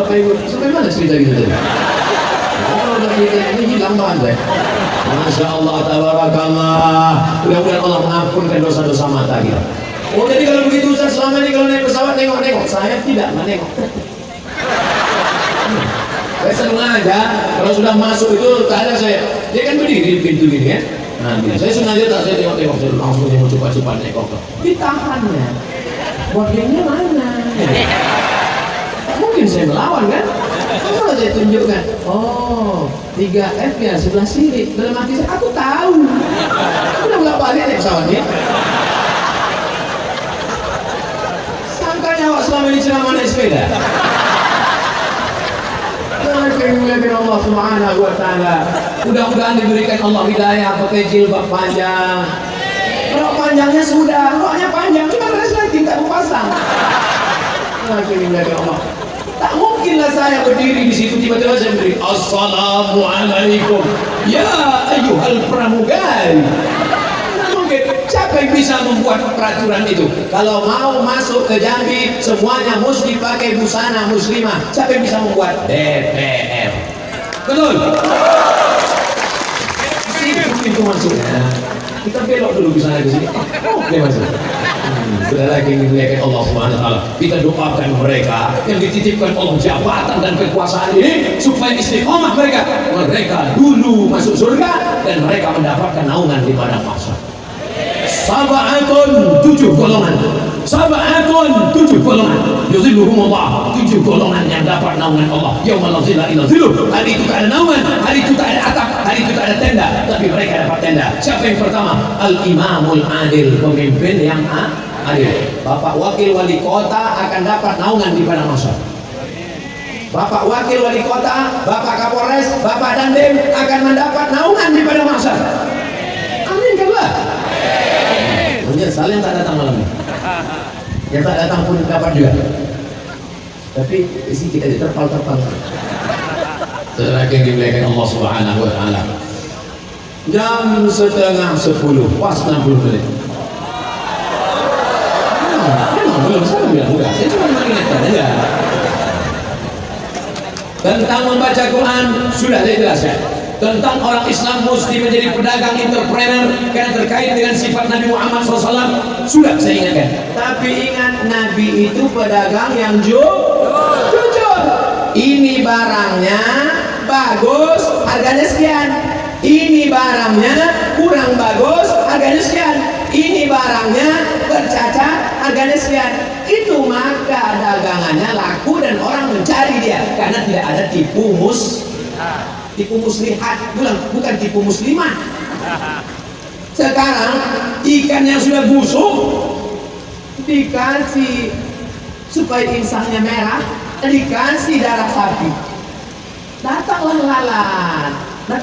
Bapak Ibu, sampai mana cerita gitu tadi? Ini hilang banget. Masya Allah, tabarakallah. Mudah-mudahan Allah mengampunkan dosa-dosa mata kita. Oh, jadi kalau begitu Ustaz, selama ini kalau naik pesawat nengok-nengok, saya tidak menengok. Saya senang aja kalau sudah masuk itu tak ada saya. Dia kan berdiri di pintu gini ya. Nah, saya sengaja tak saya tengok-tengok, saya langsung mau coba-coba nengok. Ditahannya. Bagiannya mana? Mungkin saya melawan kan? Kalau saya tunjukkan, oh 3F ya sebelah sini. Dalam hati saya, aku tahu. Aku udah nggak balik naik pesawatnya. Sangkanya awak selama ini ceramah naik sepeda. Alhamdulillah Allah Subhanahu wa Ta'ala. Mudah-mudahan diberikan Allah hidayah pakai jilbab panjang. Rok panjangnya sudah, roknya panjang, cuma res lagi tak pasang. Alhamdulillah Allah. Tak mungkinlah saya berdiri di situ tiba-tiba saya berdiri. Assalamualaikum ya ayyuhal pramugari. Tidak mungkin. Siapa yang bisa membuat peraturan itu? Kalau mau masuk ke Jambi semuanya mesti pakai busana muslimah. Siapa yang bisa membuat? DPR. Betul. Itu maksudnya. Kita belok dulu busana ke sini. Oke masuk. Saudara yang dimuliakan Allah Subhanahu wa Ta'ala, kita doakan mereka yang dititipkan Allah jabatan dan kekuasaan ini supaya istiqomah mereka dulu masuk surga dan mereka mendapatkan naungan di padang mahsyar. Sab'atun 7 golongan. Sab'atun 7 golongan. Yuzilluhumullah, 7 golongan yang dapat naungan Allah. Yaumul la zilla illa zilluh. Hari itu tak ada naungan, hari itu tak ada atap, hari itu tak ada tenda, tapi mereka dapat tenda. Siapa yang pertama? Al-Imamul Adil, pemimpin yang adil. Bapak wakil wali kota akan dapat naungan di padang mahsyar. Bapak wakil wali kota, Bapak Kapolres, Bapak Dandim akan mendapat naungan di padang mahsyar. Amin kanlah. Menyesal yang tak datang malam ini. Yang tak datang pun dapat juga. Tapi isi kita terpal-terpal. Saudara yang dimuliakan Allah Subhanahu wa Ta'ala. Jam setengah 10, pas 60 menit. Memang belum, saya bilang udah, saya cuma mengingatkan aja. Tentang membaca Quran sudah saya jelaskan. Tentang orang Islam mesti menjadi pedagang entrepreneur karena terkait dengan sifat Nabi Muhammad SAW sudah saya ingatkan. Tapi ingat, Nabi itu pedagang yang jujur. Ini barangnya bagus, harganya sekian. Ini barangnya kurang bagus, harganya sekian. Ini barangnya bercacat, harganya sekian. Itu maka dagangannya laku dan orang mencari dia karena tidak ada tipu muslihat, bukan tipu muslimat. Sekarang ikan yang sudah busuk dikasih supaya insangnya merah, dikasih darah sapi. Datanglah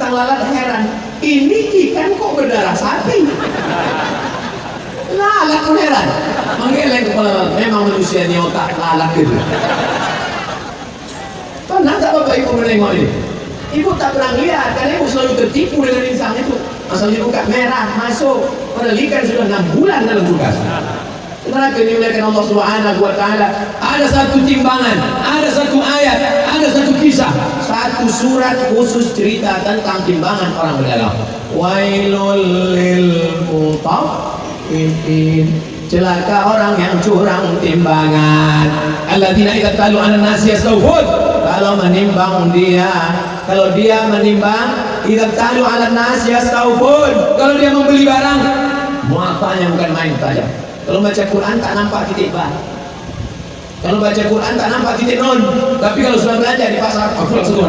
lalat heran, ini ikan kok berdarah sapi? Lalat pun heran, menggeleng kepala, memang manusia ini otak lalat gitu. Pernah tak Bapak Ibu menengok ini? Ibu tak pernah lihat, karena ibu selalu tertipu dengan insang itu. Asal dibuka merah, masuk. Padahal ikan sudah 6 bulan dalam kulkas. Setelah dimuliakan Allah Subhanahu wa Ta'ala, ada satu timbangan, ada satu ayat, ada satu kisah, satu surat khusus cerita tentang timbangan orang berdagang. Wailul lil mutaffifin, celaka orang yang curang timbangan. Alladzina idza talu 'alan nasi yastawfun, kalau menimbang dia, kalau dia menimbang, idza talu 'alan nasi yastawfun, kalau dia membeli barang, matanya bukan main tajam. Kalau baca Quran tak nampak titik ba. Kalau baca Quran tak nampak titik non. Tapi kalau sudah belanja di pasar, aku langsung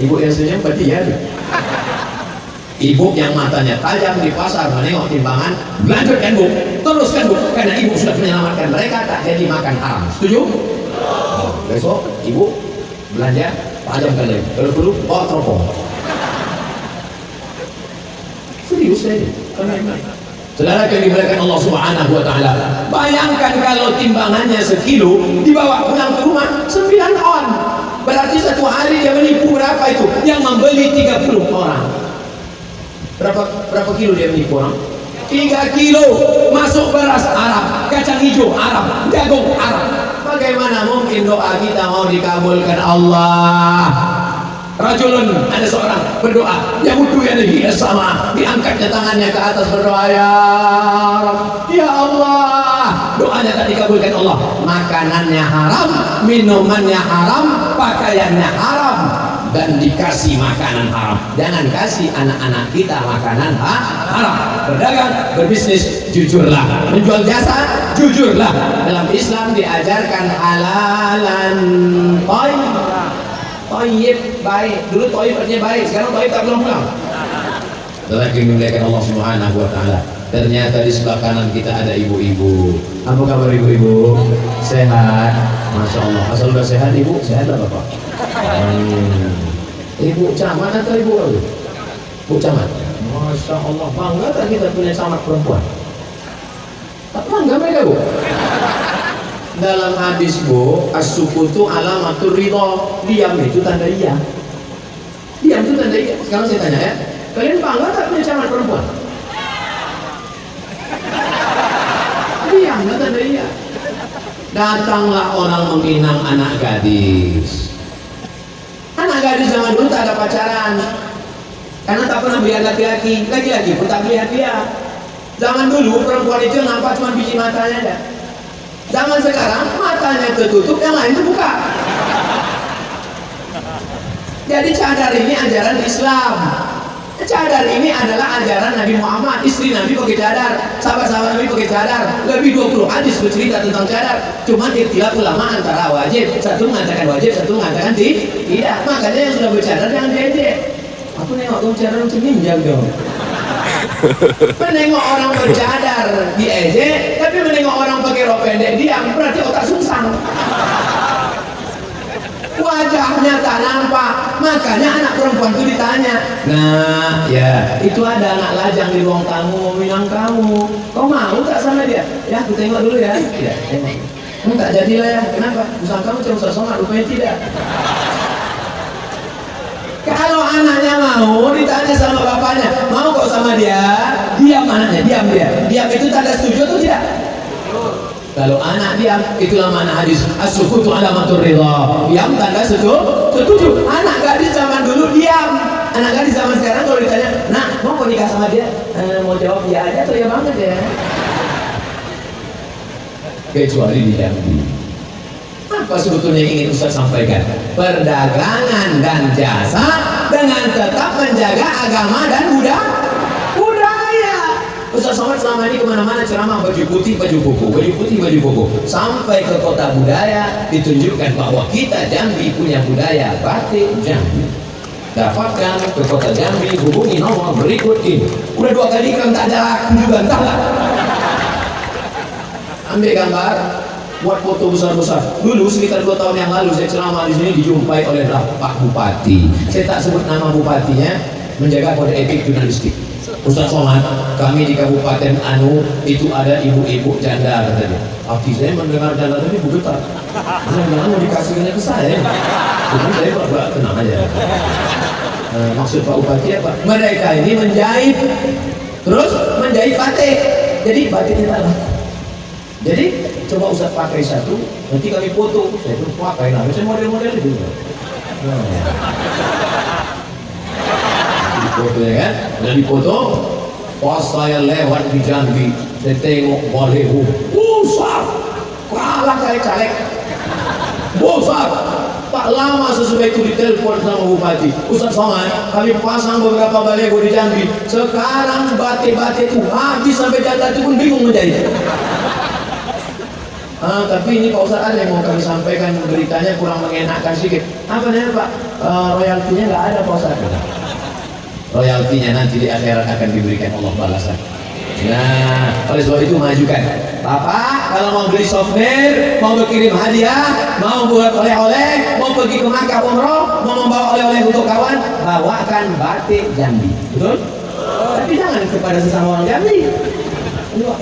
ibu yang senyum berarti ya. Ibu yang matanya tajam di pasar menengok timbangan, lanjutkan bu, teruskan bu, karena ibu sudah menyelamatkan mereka tak jadi makan haram. Setuju? Besok ibu belanja tajamkan lagi. Kalau perlu bawa teropong. Serius saya. Saudara yang dimuliakan Allah Subhanahu wa Ta'ala, bayangkan kalau timbangannya sekilo dibawa pulang ke rumah 9 on, berarti satu hari dia menipu berapa itu? Yang membeli 30 orang. Berapa kilo dia menipu orang? 3 kilo. Masuk beras Arab, kacang hijau Arab, jagung Arab. Bagaimana mungkin doa kita mau dikabulkan Allah? Rajulun, ada seorang berdoa, ya mudu ya nabi sama, diangkatnya tangannya ke atas berdoa, ya Rabb, ya Allah. Doanya tak dikabulkan Allah. Makanannya haram, minumannya haram, pakaiannya haram, dan dikasih makanan haram. Jangan kasih anak-anak kita makanan haram. Berdagang, berbisnis, jujurlah. Menjual jasa, jujurlah. Dalam Islam diajarkan halalan toyib, baik. Dulu toyib artinya baik, sekarang toyib tak pulang-pulang. Lagi memuliakan Allah Subhanahu wa Ta'ala. Ternyata di sebelah kanan kita ada ibu-ibu. Apa kabar ibu-ibu? Sehat? Masya Allah. Asal udah sehat ibu? Sehat lah Bapak? Ibu camat atau ibu apa? Bu camat? Masya Allah. Bangga tak kita punya camat perempuan? Tak bangga mereka bu? Dalam hadis bu, as-sukutu alamatur ridho, diam itu tanda iya. Diam itu tanda iya. Sekarang saya tanya ya, kalian bangga tak punya camat perempuan? Diam itu tanda iya. Datanglah orang meminang anak gadis. Anak gadis zaman dulu tak ada pacaran, karena tak pernah melihat laki-laki, laki-laki pun tak melihat dia. Zaman dulu perempuan itu nampak cuma biji matanya aja. Zaman sekarang matanya tertutup, yang lain terbuka. Jadi cadar ini ajaran Islam. Cadar ini adalah ajaran Nabi Muhammad. Istri Nabi pakai cadar, sahabat-sahabat Nabi pakai cadar. Lebih 20 hadis bercerita tentang cadar. Cuma ikhtilaf ulama antara wajib. Satu mengatakan wajib, satu mengatakan tidak. Makanya yang sudah bercadar jangan diejek. Aku nengok kamu cadar macam ninja dong. Menengok orang bercadar diejek, tapi menengok orang pakai rok pendek diam, berarti otak sungsang. Wajahnya tak nampak, makanya anak perempuan itu ditanya. Nah, ya, itu ada anak lajang di ruang tamu, minang kamu. Kau mau tak sama dia? Ya, aku tengok dulu ya. Tidak, tengok. Tak jadilah ya. Kenapa? Usaha kamu cuma usah rupanya tidak. Kalau anaknya mau ditanya sama bapaknya, mau kok sama dia? Diam anaknya, diam dia. Diam itu tanda setuju atau tidak? Kalau anak diam, itulah mana hadis as-sukutu alamatur ridha. Diam tanda setuju. Anak gadis zaman dulu diam. Anak gadis zaman sekarang kalau ditanya, "Nak, mau nikah sama dia?" Mau jawab ya aja atau ya banget ya. Kecuali diam. Apa sebetulnya yang ingin Ustaz sampaikan? Perdagangan dan jasa dengan tetap menjaga agama dan budaya. Ustaz Somad selama ini kemana-mana ceramah baju putih baju koko, baju putih baju koko, sampai ke kota budaya ditunjukkan bahwa kita Jambi punya budaya batik Jambi. Dapatkan ke kota Jambi, hubungi nomor berikut ini. Udah 2 kali kan tak ada laku juga, entah lah. Ambil gambar, buat foto besar-besar. Dulu sekitar 2 tahun yang lalu saya ceramah di sini, dijumpai oleh Pak Bupati. Saya tak sebut nama bupatinya, menjaga kode etik jurnalistik. Ustaz Somad, kami di Kabupaten Anu itu ada ibu-ibu janda katanya. Hati saya mendengar janda tadi bergetar. Jangan mau dikasihnya ke saya. Jadi saya berbuat tenang aja. Maksud Pak Bupati apa? Mereka ini menjahit, terus menjahit batik. Jadi batiknya tak laku. Jadi coba Ustaz pakai satu, nanti kami foto. Saya pun pakai, nah saya model-model itu. Foto ya kan, dan di foto pas saya lewat di Jambi, saya tengok baliho besar, kalah kayak caleg besar. Tak lama sesudah itu ditelepon sama Bupati, Ustaz Somad, kami pasang beberapa baliho di Jambi. Sekarang batik-batik itu habis, sampai janda itu pun bingung menjahit. Tapi ini Pak Ustaz ada yang mau kami sampaikan, beritanya kurang mengenakan sedikit. Apa namanya Pak? Royaltinya nggak ada Pak Ustaz. Royaltinya nanti di akhirat akan diberikan Allah balasan. Nah, oleh sebab itu majukan. Bapak kalau mau beli souvenir, mau berkirim hadiah, mau buat oleh-oleh, mau pergi ke Makkah umroh, mau membawa oleh-oleh untuk kawan, bawakan batik Jambi. Betul? Tapi jangan kepada sesama orang Jambi.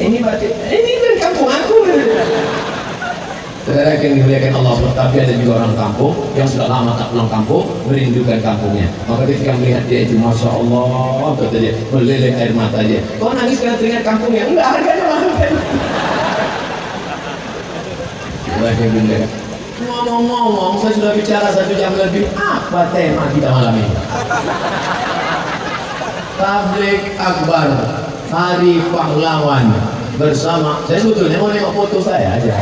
Ini batik, ini kan kampung aku. Saudara yang dimuliakan Allah, tapi ada juga orang kampung yang sudah lama tak pulang kampung, merindukan kampungnya. Maka ketika melihat dia itu, Masya Allah, kata dia, meleleh air mata dia. Kau nangis karena teringat kampungnya? Enggak, harganya mahal kan? Ngomong-ngomong, saya sudah bicara 1 jam lebih. Apa tema kita malam ini? Tabligh Akbar Hari Pahlawan bersama. Saya sebetulnya mau nengok foto saya aja.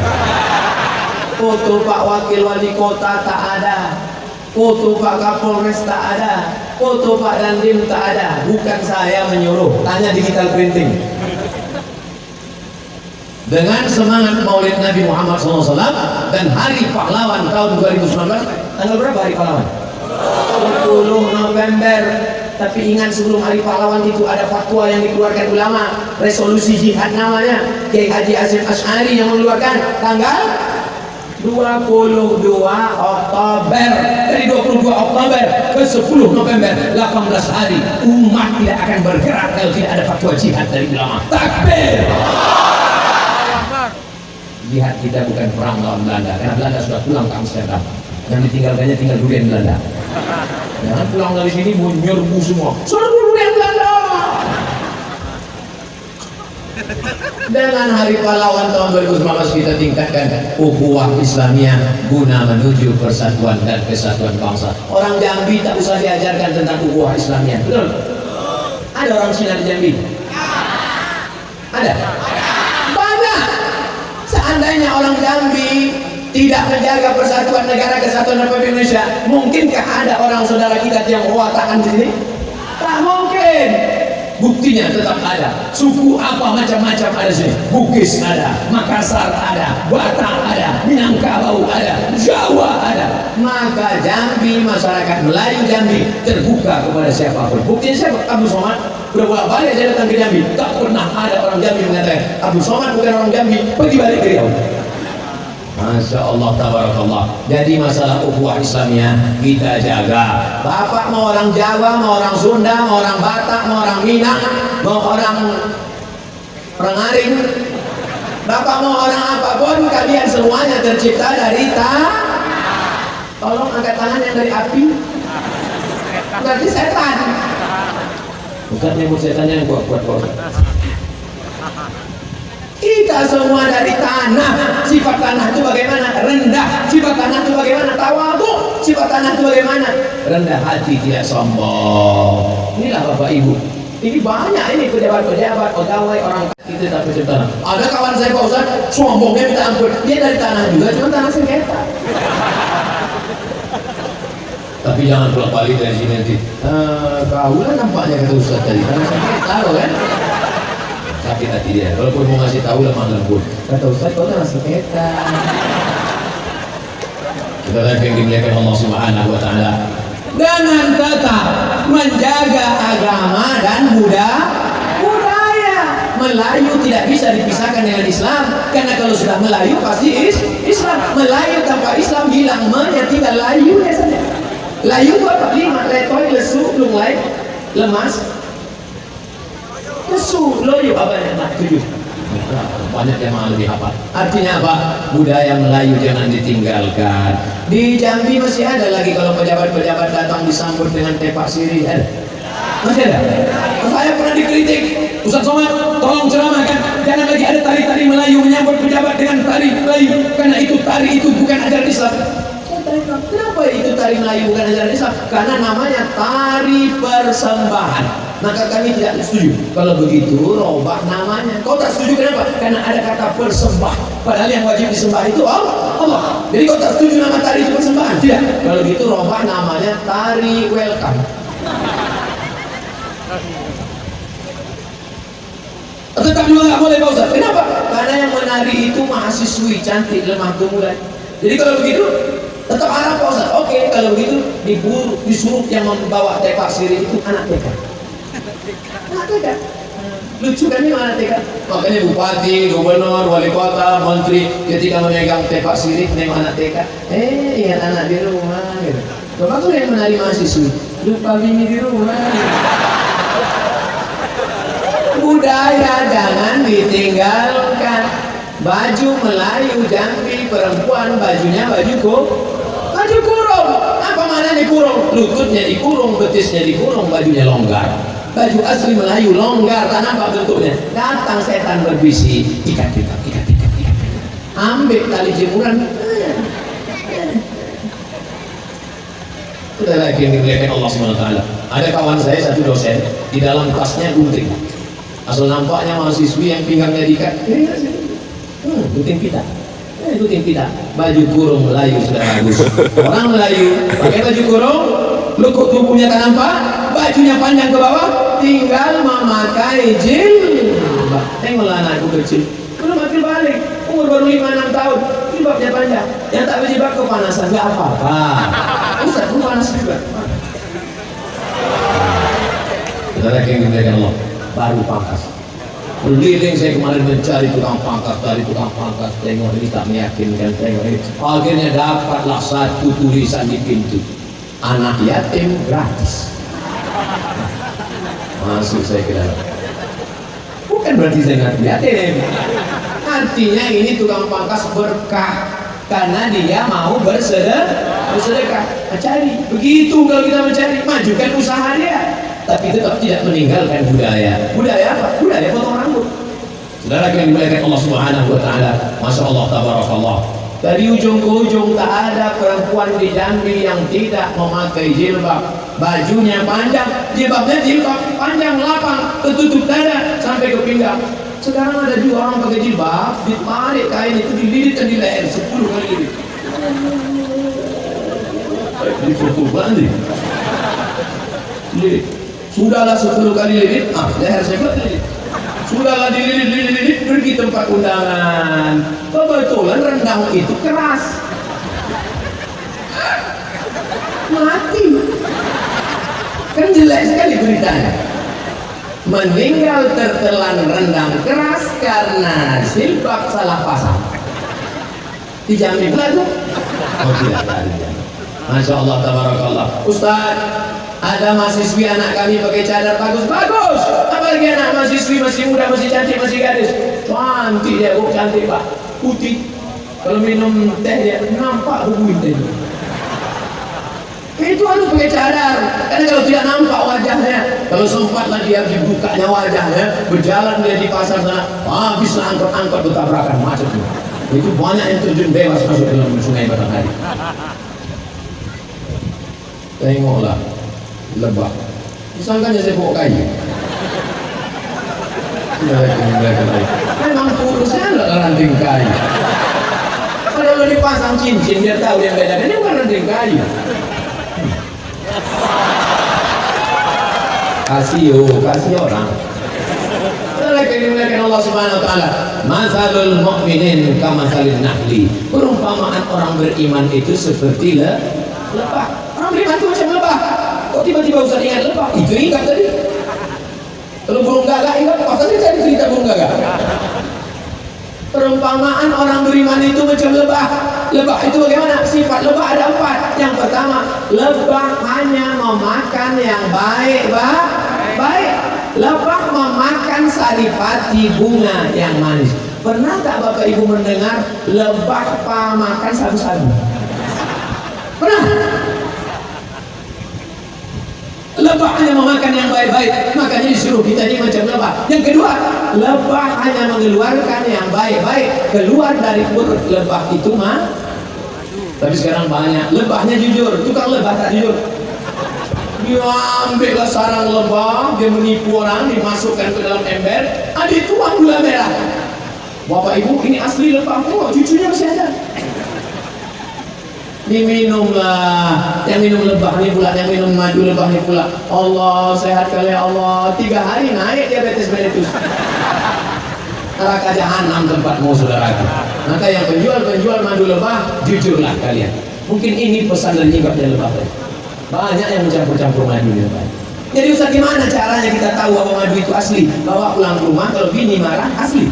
Foto Pak Wakil Wali Kota tak ada, foto Pak Kapolres tak ada, foto Pak Dandim tak ada. Bukan saya menyuruh, tanya digital printing. Dengan semangat Maulid Nabi Muhammad SAW dan Hari Pahlawan tahun 2019, tanggal berapa Hari Pahlawan? 10 November. Tapi ingat, sebelum Hari Pahlawan itu ada fatwa yang dikeluarkan ulama, resolusi jihad namanya. Kiai Haji Hasyim Asy'ari yang mengeluarkan tanggal 22 Oktober. Dari 22 Oktober ke 10 November, 18 hari umat tidak akan bergerak kalau tidak ada fatwa jihad dari ulama. Takbir. Jihad kita bukan perang lawan Belanda, karena Belanda sudah pulang ke Amsterdam. Yang ditinggalkannya tinggal durian Belanda. Jangan pulang dari sini mau nyerbu semua. Sudah durian Belanda. Dengan Hari Pahlawan tahun 2019 kita tingkatkan ukhuwah Islamiyah guna menuju persatuan dan kesatuan bangsa. Orang Jambi tak usah diajarkan tentang ukhuwah Islamiyah, betul? Ada orang Cina di Jambi? Ada? Banyak. Seandainya orang Jambi tidak menjaga persatuan negara kesatuan Republik Indonesia, mungkinkah ada orang saudara kita yang tahan di sini? Tak mungkin. Buktinya tetap ada. Suku apa macam-macam ada sini. Bugis ada, Makassar ada, Batak ada, Minangkabau ada, Jawa ada. Maka Jambi, masyarakat Melayu Jambi terbuka kepada siapapun. Buktinya siapa? Abdul Somad. Udah bolak-balik saya datang ke Jambi, tak pernah ada orang Jambi mengatakan Abdul Somad bukan orang Jambi, pergi balik ke Riau. Masya Allah, tabarakallah. Jadi masalah ukhuwah Islamiyah kita jaga. Bapak mau orang Jawa, mau orang Sunda, mau orang Batak, mau orang Minang, mau orang Aring, Bapak mau orang apapun, kalian semuanya tercipta dari tolong angkat tangan yang dari api. Berarti setan. Bukan nyebut setan yang kuat-kuat. Kita semua dari tanah. Sifat tanah itu bagaimana? Rendah. Sifat tanah itu bagaimana? Tawadhu. Sifat tanah itu bagaimana? Rendah hati, tidak sombong. Inilah Bapak Ibu. Ini banyak ini pejabat-pejabat, pegawai, orang kita tapi tanah. Ada kawan saya Pak Ustaz, sombongnya minta ampun. Dia dari tanah juga, cuma tanah sengketa. Tapi jangan pulang balik dari sini nanti. Kaulah nampaknya kata Ustaz tadi. Tanah sengketa loh kan? sakit hati dia. Walaupun mau ngasih tahu lemah lembut. Kata Ustaz, kau kan setan. Kita yang dimuliakan Allah Subhanahu Wa Taala. Dengan tetap menjaga agama dan budaya. Melayu tidak bisa dipisahkan dengan Islam, karena kalau sudah Melayu pasti Islam. Melayu tanpa Islam hilang, tinggal layu ya saja. Layu itu apa? 5 letoy, lesu, lunglai, lemas, lesu, loyo apa yang nak 7. Banyak yang malah lebih hafal. Artinya apa? Budaya Melayu jangan ditinggalkan. Di Jambi masih ada lagi kalau pejabat-pejabat datang disambut dengan tepak sirih, ada? Masih ada? Saya pernah dikritik, Ustaz Somad, tolong ceramahkan, jangan lagi ada tari-tari Melayu menyambut pejabat dengan tari Melayu, karena itu tari itu bukan ajaran Islam. Kenapa itu tari Melayu bukan ajaran Islam? Karena namanya tari persembahan. Maka kami tidak setuju. Kalau begitu, robah namanya. Kau tak setuju kenapa? Karena ada kata persembah. Padahal yang wajib disembah itu Allah. Jadi kau tak setuju nama tari itu persembahan? Tidak. Kalau gitu, robah namanya tari welcome. Tetap juga nggak boleh Pak Ustaz. Kenapa? Karena yang menari itu mahasiswi cantik, lemah gemulai. Jadi kalau begitu, tetap Arab Pak Ustaz. Oke, kalau begitu disuruh yang membawa tepak sirih itu anak TK. Anak TK. Lucu kan ini anak TK. Makanya bupati, gubernur, wali kota, menteri ketika memegang tepak sirih nengok anak TK. Ingat anak di rumah. Gitu. Bapak tuh yang menari mahasiswi. Lupa bini di rumah. Gitu. Budaya jangan ditinggalkan. Baju Melayu Jambi perempuan bajunya baju kurung. Apa maknanya kurung? Lututnya dikurung, betisnya dikurung, bajunya longgar. Baju asli Melayu longgar, tak nampak bentuknya. Datang setan berbisik, ikat. Ambil tali jemuran. Sudah lagi yang dimuliakan Allah SWT. Ada kawan saya satu dosen, di dalam tasnya gunting. Asal nampaknya mahasiswi yang pinggangnya diikat. Gunting pita. Baju kurung Melayu sudah bagus. Orang Melayu pakai baju kurung, lekuk tubuhnya tak nampak, bajunya panjang ke bawah, tinggal memakai jilbab. Tengoklah anakku kecil, belum akil balik, umur baru 5-6 tahun, jilbabnya panjang. Yang tak berjilbab kepanasan, nggak apa-apa. Ustaz, pun panas juga. Saudara yang dimuliakan Allah, baru pangkas. Berliling saya kemarin mencari tukang pangkas, tengok ini tak meyakinkan, tengok ini. Akhirnya dapatlah satu tulisan di pintu, anak yatim gratis. Masuk saya ke dalam. Bukan berarti saya nggak yatim. Artinya ini tukang pangkas berkah, karena dia mau bersedekah. Cari, begitu kalau kita mencari, majukan usaha dia. Tapi tetap tidak meninggalkan budaya. Budaya apa? Budaya potong rambut. Saudara yang dimuliakan Allah Subhanahu Wa Taala, Masya Allah, tabarakallah. Dari ujung ke ujung tak ada perempuan di Jambi yang tidak memakai jilbab. Bajunya panjang, jilbabnya jilbab panjang lapang, tertutup dada sampai ke pinggang. Sekarang ada juga orang pakai jilbab, ditarik kain itu dililit di leher 10 kali lilit. Di foto balik. Lilit. Sudahlah 10 kali lilit, leher saya lilit. Sudahlah dililit, pergi tempat undangan. Kebetulan rendang itu keras. Mati. Kan jelek sekali beritanya. Meninggal tertelan rendang keras karena jilbab salah pasang. Dijamin pula tuh? Oh tidak ada. Masya Allah, tabarakallah. Ustaz, ada mahasiswi anak kami pakai cadar bagus. Apalagi anak mahasiswi masih muda, masih cantik, masih gadis. Cantik dia, cantik Pak. Putih. Kalau minum teh dia nampak bubuin teh. Itu harus pakai cadar. Karena kalau tidak nampak wajahnya, kalau sempatlah dia dibukanya wajahnya, berjalan dia di pasar sana, habislah angkot-angkot bertabrakan macet. Itu banyak yang terjun bebas masuk dalam sungai Batanghari. Tengoklah lebah. Misalkan saya bawa kayu. Memang kurusnya adalah ranting kayu. Kalau dipasang cincin biar tahu yang beda. Ini bukan ranting kayu. Kasih orang. Saudara yang dimuliakan Allah Subhanahu wa taala, masalul mu'minin kamasalin nahli. Perumpamaan orang beriman itu seperti lebah. Orang beriman itu macam lebah. Kok tiba-tiba Ustaz ingat lebah? Itu ingat tadi. Kalau burung gagak ingat, pasti saya cerita burung gagak. Perumpamaan orang beriman itu macam lebah. Lebah itu bagaimana? Sifat lebah ada 4. Yang pertama, lebah hanya memakan yang baik. Lebah memakan saripati bunga yang manis. Pernah tak Bapak Ibu mendengar lebah makan sabu-sabu? Pernah? Lebah hanya memakan yang baik-baik, makanya disuruh kita ini macam lebah. Yang kedua, lebah hanya mengeluarkan yang baik-baik keluar dari perut lebah itu mah. Tapi sekarang banyak lebahnya jujur, tukang lebah tak jujur. Dia ambillah sarang lebah, dia menipu orang, dimasukkan ke dalam ember, dituang gula merah. Bapak Ibu, ini asli lebah kok, cucunya masih ada. Diminumlah, yang minum lebah ini pula, yang minum madu lebah ini pula. Allah sehat kali Allah, 3 hari naik diabetes mellitus. Neraka jahanam tempatmu saudaraku. Maka yang penjual madu lebah, jujurlah kalian. Mungkin ini pesan dan hikmahnya lebah. Banyak yang mencampur-campur madu lebah. Jadi Ustaz, gimana caranya kita tahu bahwa madu itu asli? Bawa pulang ke rumah, kalau bini marah asli.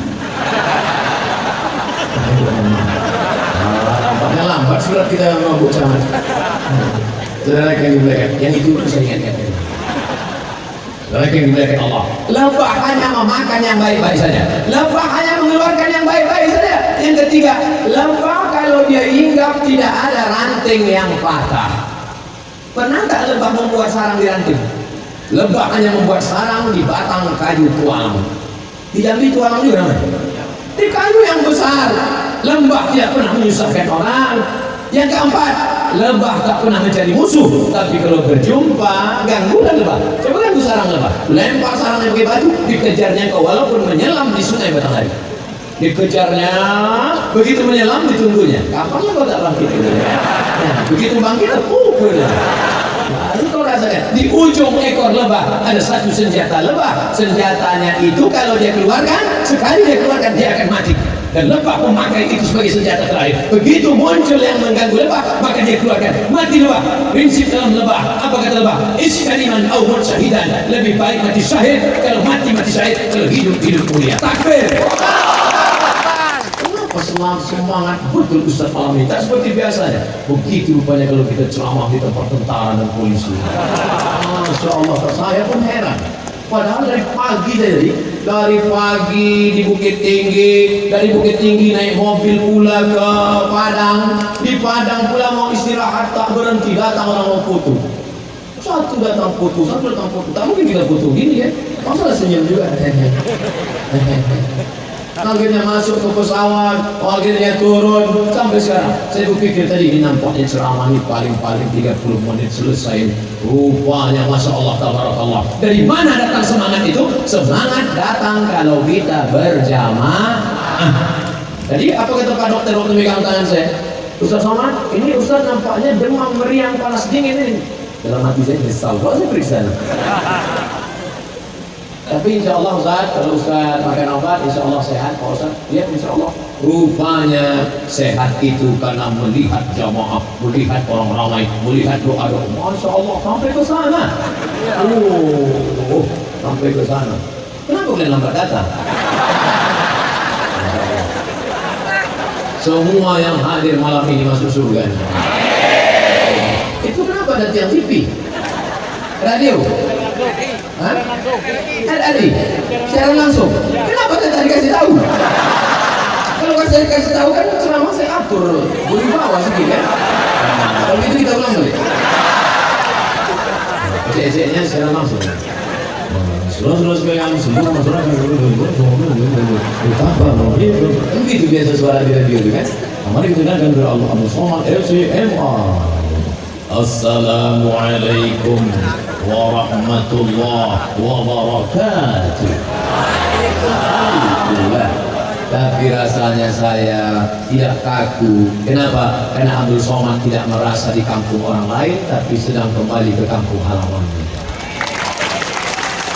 Nampaknya lambat surat kita mau bocah. Saudara yang dimuliakan, yang itu saya ingatkan. Saudara yang dimuliakan Allah, lebah hanya memakan yang baik-baik saja. Lebah hanya mengeluarkan yang baik-baik saja. Yang ketiga, lebah kalau dia hinggap tidak ada ranting yang patah. Pernah tak lebah membuat sarang di ranting? Lebah hanya membuat sarang di batang kayu tualang. Di Jambi tualang juga namanya. Di kayu yang besar. Lebah tidak pernah menyusahkan orang. Yang keempat, lebah tak pernah mencari musuh, tapi kalau berjumpa ganggulah lebah. Coba ganggu sarang lebah, lempar sarangnya pakai batu, dikejarnya kau walaupun menyelam di sungai Batanghari. Dikejarnya, begitu menyelam ditunggunya. Kapannya kau tak bangkit? Begitu bangkit terpukul. Lalu kau rasakan di ujung ekor lebah ada satu senjata lebah. Senjatanya itu kalau dia keluarkan, sekali dia keluarkan dia akan mati. Dan lebah memakai itu sebagai senjata terakhir. Begitu muncul yang mengganggu lebah, maka dia keluarkan. Mati lebah. Prinsip dalam lebah, apa kata lebah? Istaniman au mut syahidan. Lebih baik mati syahid. Kalau mati syahid. Kalau hidup mulia. Takbir. Kenapa semangat betul Ustaz malam ini? Tak seperti biasanya. Begitu rupanya kalau kita ceramah di tempat tentara dan polisi. Masya Allah, saya pun heran. Padahal dari pagi di Bukit Tinggi naik mobil pula ke Padang. Di Padang pula mau istirahat tak berhenti, datang orang mau foto. Satu datang foto. Tak mungkin kita foto gini ya. Masa senyum juga. Akhirnya masuk ke pesawat, akhirnya turun sampai sekarang. Saya berpikir tadi ini nampaknya ceramah ini paling 30 menit selesai. Rupanya Masya Allah tabarakallah. Dari mana datang semangat itu? Semangat datang kalau kita berjamaah. Jadi apa kata Pak Dokter waktu megang tangan saya? Ustaz Somad, ini Ustaz nampaknya demam meriang panas dingin ini. Dalam hati saya nyesal, saya periksa. Tapi insya Allah Ustaz, kalau Ustaz makan obat, insya Allah sehat. Kalau Ustaz, lihat insya Allah. Rupanya sehat itu karena melihat jamaah, melihat orang ramai, melihat doa-doa. Masya Allah, sampai ke sana. Sampai ke sana. Kenapa kalian lambat datang? Semua yang hadir malam ini masuk surga. Itu kenapa ada tiang TV? Radio? Ada secara langsung. Kenapa saya tadi kasih tahu? Kalau saya kasih tahu kan ceramah saya atur, boleh bawa sedikit kan? Kalau itu kita ulang balik. Ejeknya secara langsung. Sudah sekalian semua masyarakat begitu biasa suara di radio kan? Mari kita dengarkan dari Allah Abu Somad LCMA. Assalamualaikum warahmatullahi wabarakatuh. Alhamdulillah. Tapi rasanya saya tidak kaku. Kenapa? Karena Abdul Somad tidak merasa di kampung orang lain, tapi sedang kembali ke kampung halaman.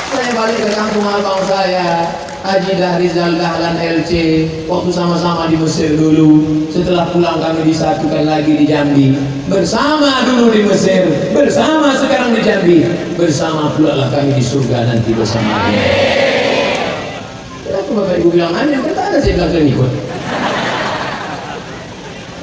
Saya balik ke kampung halaman saya. Haji Rizal Dahlan LC waktu sama-sama di Mesir dulu. Setelah pulang kami disatukan lagi di Jambi. Bersama dulu di Mesir, bersama sekarang di Jambi, bersama pula lah kami di surga nanti bersama. Kenapa Bapak Ibu bilang amin? Kan tak ada saya bilang kalian ikut.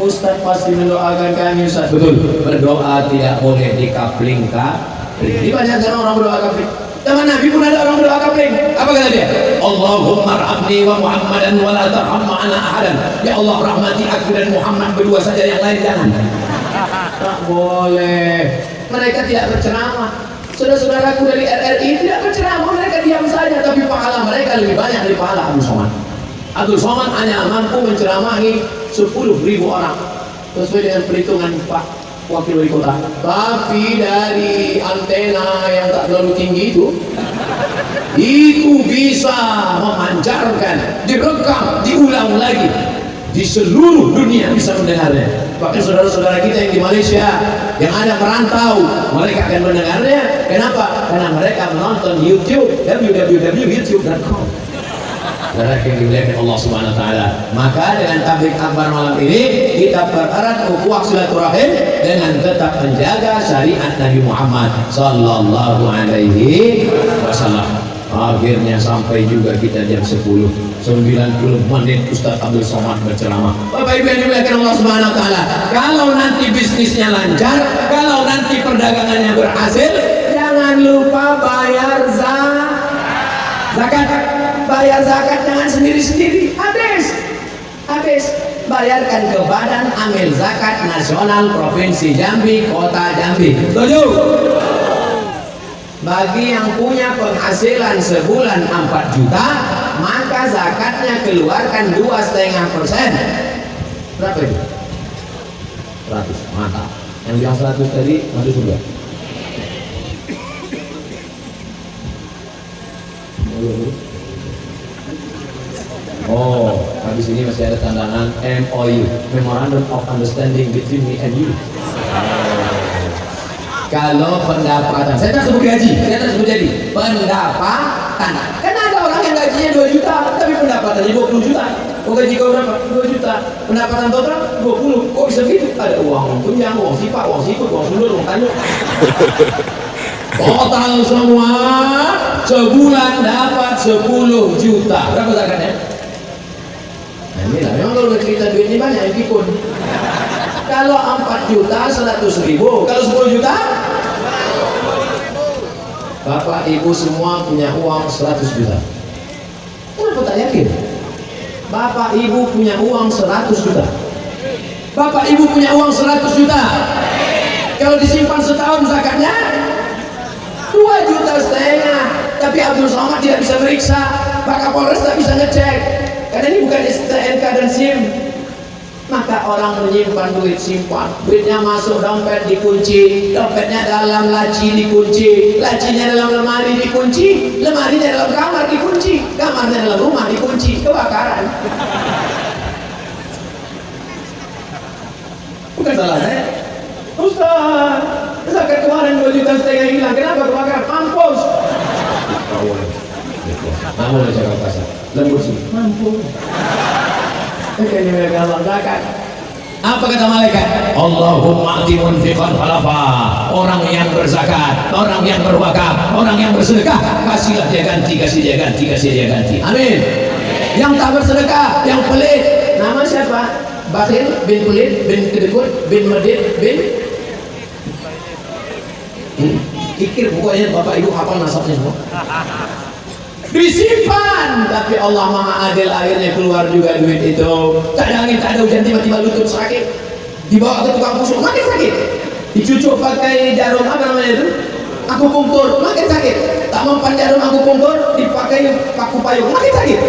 Ustaz pasti mendoakan kami, Ustaz. Betul, berdoa tidak boleh dikapling kapling. Jadi banyak orang berdoa kapling. Teman Nabi pun ada orang berdoa kapling. Apa kata dia? Allahumma rahmni wa Muhammadan wa la tarham ma'ana ahadan. Ya Allah, rahmati aku dan Muhammad berdua saja, yang lain jangan. Tak boleh. Mereka tidak berceramah. Saudara-saudaraku dari RRI tidak berceramah, mereka diam saja, tapi pahala mereka lebih banyak dari pahala Abdul Somad. Abdul Somad hanya mampu menceramahi 10.000 orang sesuai dengan perhitungan Pak Wakil Wali Kota. Tapi dari antena yang tak terlalu tinggi itu bisa memancarkan, direkam, diulang lagi di seluruh dunia bisa mendengarnya. Bahkan saudara-saudara kita yang di Malaysia yang ada merantau, mereka akan mendengarnya. Kenapa? Karena mereka menonton YouTube www.youtube.com. Saudara yang dimuliakan Allah Subhanahu wa taala. Maka dengan tablik akbar malam ini kita pererat ukhuwah silaturahim dengan tetap menjaga syariat Nabi Muhammad sallallahu alaihi wasallam. Akhirnya sampai juga kita jam 10:90 Ustaz Abdul Somad berceramah. Bapak Ibu yang dimuliakan Allah Subhanahu wa taala, kalau nanti bisnisnya lancar, kalau nanti perdagangannya berhasil, jangan lupa bayar zakat. Bayar zakat jangan sendiri-sendiri, habis bayarkan ke Badan Amil Zakat Nasional Provinsi Jambi, Kota Jambi. Setuju? Bagi yang punya penghasilan sebulan 4 juta, maka zakatnya keluarkan 2,5%. Berapa itu? 100. Mantap. Yang bilang 100 tadi masuk surga. Oh, habis ini masih ada tandangan MOU, Memorandum of Understanding between me and you. Kalau pendapatan, saya tak sebut gaji, pendapatan. Kan ada orang yang gajinya 2 juta, tapi pendapatannya 20 juta. Oh, gaji kau berapa? 2 juta. Pendapatan kau berapa? 20. Kok bisa gitu? Ada uang tunjang, uang sifat, uang sikut, uang sundur, uang tanduk. Total semua sebulan dapat 10 juta. Berapa zakatnya? Nah inilah, memang kalau udah cerita duit ini banyak yang pikun. Kalau 4 juta 100.000, kalau 10 juta Bapak Ibu semua punya uang 100 juta. Kenapa tak yakin? Bapak Ibu punya uang 100 juta. Bapak Ibu punya uang 100 juta. Kalau disimpan setahun zakatnya 2,5 juta. Tapi Abdul Somad tidak bisa meriksa, Pak Kapolres tidak bisa ngecek, karena ini bukan STNK dan SIM. Maka orang menyimpan duit, simpan duitnya, masuk dompet dikunci, dompetnya dalam laci dikunci, lacinya dalam lemari dikunci, lemarinya dalam kamar dikunci, kamarnya dalam rumah dikunci, kebakaran. Bukan salah saya. Ustaz, zakat kemarin 2,5 juta hilang, kenapa kebakaran? Mampus. Mampu lah cakap kasar, lembut sih. Mampu. Apa kata malaikat? Allahumma ati munfiqan khalafa. Orang yang berzakat, orang yang berwakaf, orang yang bersedekah, kasihlah dia ganti, kasih dia ganti. Amin. Yang tak bersedekah, yang pelit, nama siapa? Bakhil bin pelit bin kedekut bin medit bin kikir. Pokoknya Bapak Ibu hafal nasabnya semua. Disimpan, tapi Allah Maha Adil, akhirnya keluar juga duit itu. Tak ada angin, tak ada hujan, tiba-tiba lutut sakit, dibawa ke tukang pusuk, makin sakit. Dicucuk pakai jarum, apa namanya itu? Akupunktur, makin sakit. Tak mempan jarum akupunktur, dipakai paku payung, makin sakit.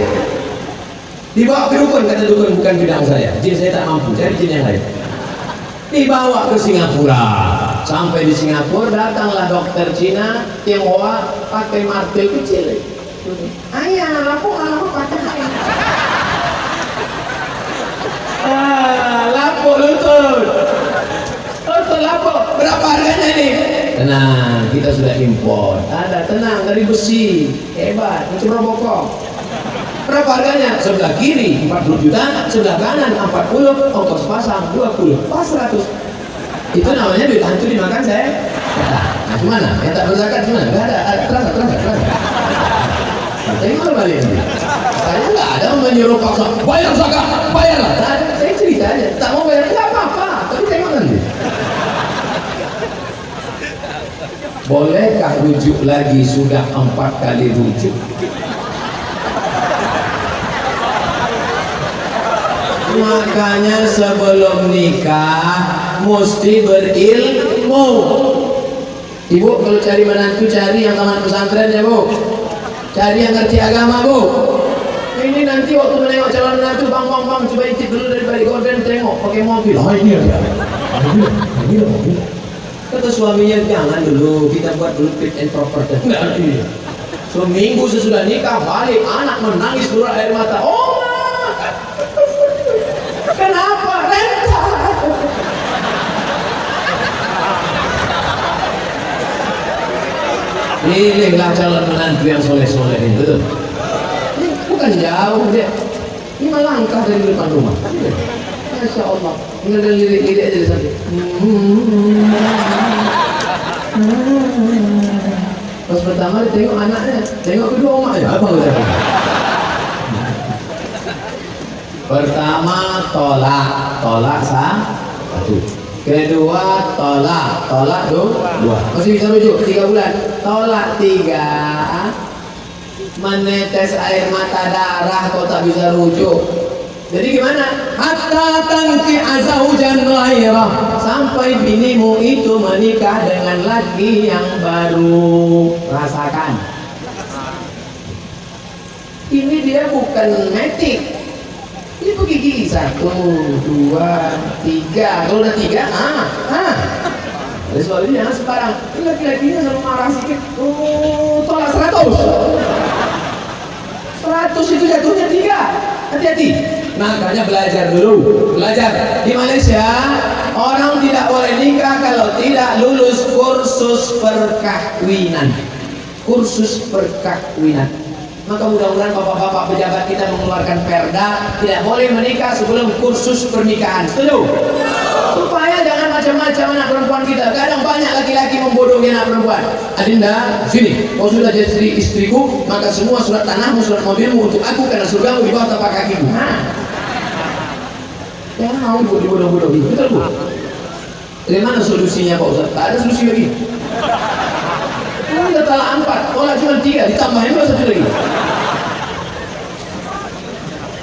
Dibawa ke dukun, kata dukun, bukan bidang saya, jin saya tak mampu, cari jin yang lain. Dibawa ke Singapura. Sampai di Singapura, datanglah dokter Cina Tionghoa pakai martil kecil. Ayah, lapo pakai ayah. Lapo lutut. Lapo. Berapa harganya ini? Tenang, kita sudah impor. Ada, tenang, dari besi. Hebat, macam Robocop. Berapa harganya? Sebelah kiri 40 juta, sebelah kanan 40, ongkos pasang 20, pas 100. Itu namanya duit hantu dimakan saya. Nah, gimana? Yang tak berzakat gimana? Gak ada, terasa. Tapi mana balik nanti? Saya nggak ada menyuruh paksa, bayar zakat, bayarlah. Saya cerita aja, tak mau bayar nggak apa-apa, tapi tengok nanti. Bolehkah rujuk lagi? Sudah 4 kali rujuk. Makanya sebelum nikah mesti berilmu. Ibu kalau cari menantu, cari yang tamat pesantren ya bu, cari yang ngerti agama bu. Ini nanti waktu menengok calon menantu, bang coba intip dulu dari balik gorden, tengok pakai mobil. Oh ini ya, ini mobil. Kata suaminya, jangan dulu, kita buat dulu fit and proper. Enggak, ini seminggu sesudah nikah balik, anak menangis keluar air mata. Oh kenapa? Renta. Pilihlah calon menantu yang soleh-soleh ini, betul? Ini bukan jauh dia, 5 langkah dari depan rumah. Masya Allah, tinggal dari lirik-lirik aja di sana. Pas pertama dia tengok anaknya, tengok kedua omaknya, apa udah? Pertama tolak satu. Kedua tolak dua. Masih bisa rujuk 3 bulan. Tolak 3. Menetes air mata darah kok tak bisa rujuk. Jadi gimana? Hatta tanki azaujan ghairah, sampai binimu itu menikah dengan laki yang baru. Rasakan. Ini dia bukan metik. Ini pergi gigi 1, 2, 3. Kalau udah 3, Oleh sebab itu jangan sekarang. Ini laki-lakinya selalu marah sedikit. Tolak 100 itu jatuhnya 3. Hati-hati. Makanya belajar dulu. Belajar. Di Malaysia orang tidak boleh nikah kalau tidak lulus kursus perkahwinan. Kursus perkahwinan. Maka mudah-mudahan bapak-bapak pejabat kita mengeluarkan perda tidak boleh menikah sebelum kursus pernikahan. Setuju? Supaya jangan macam-macam anak perempuan kita. Kadang banyak laki-laki membodohi anak perempuan. Adinda, sini, kau sudah jadi istriku, maka semua surat tanahmu, surat mobilmu untuk aku, karena surgamu di bawah tapak kakiku. Jangan mau dibodoh-bodohi. Betul bu? Bagaimana solusinya Pak Ustaz? Tak ada solusi lagi. Udah talak 4, tolak cuma 3, ditambahin dua 1 lagi.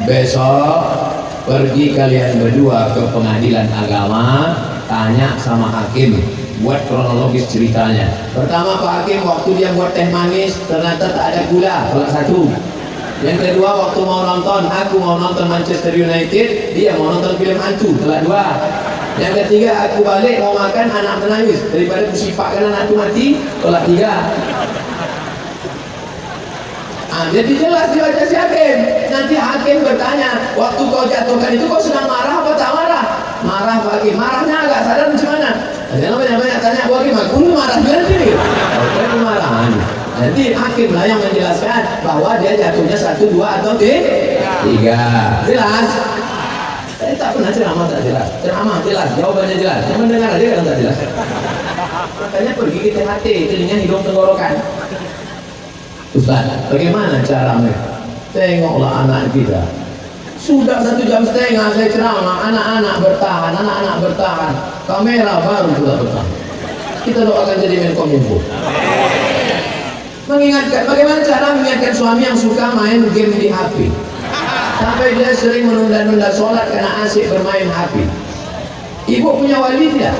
Besok pergi kalian berdua ke pengadilan agama, tanya sama hakim, buat kronologis ceritanya. Pertama Pak Hakim, waktu dia buat teh manis ternyata tak ada gula, tolak 1. Yang kedua, waktu mau nonton, aku mau nonton Manchester United, dia mau nonton film hantu, tolak 2. Yang ketiga, aku balik mau makan, anak menangis, daripada kusipakkan anakku mati, tolak 3. Jadi jelas dibaca si hakim. Nanti hakim bertanya, waktu kau jatuhkan itu kau sedang marah apa tak marah? Marah Pak Hakim. Marahnya agak sadar macam mana? Jangan banyak-banyak tanya Pak Hakim, aku marah gimana sini? Oke, kemarahan. Nanti hakim lah yang menjelaskan bahwa dia jatuhnya 1, 2 atau 3. Jelas? Saya tak pernah ceramah tak jelas. Ceramah jelas, jawabannya jelas. Yang mendengar aja kadang tak jelas. Makanya pergi ke THT, telinga hidung tenggorokan. Ustaz, bagaimana caranya? Tengoklah anak kita. Sudah 1,5 jam saya ceramah, anak-anak bertahan. Kamera baru sudah bertahan. Kita doakan jadi Menkominfo. Mengingatkan, bagaimana cara mengingatkan suami yang suka main game di HP? Sampai dia sering menunda-nunda sholat karena asyik bermain HP. Ibu punya wali tidak?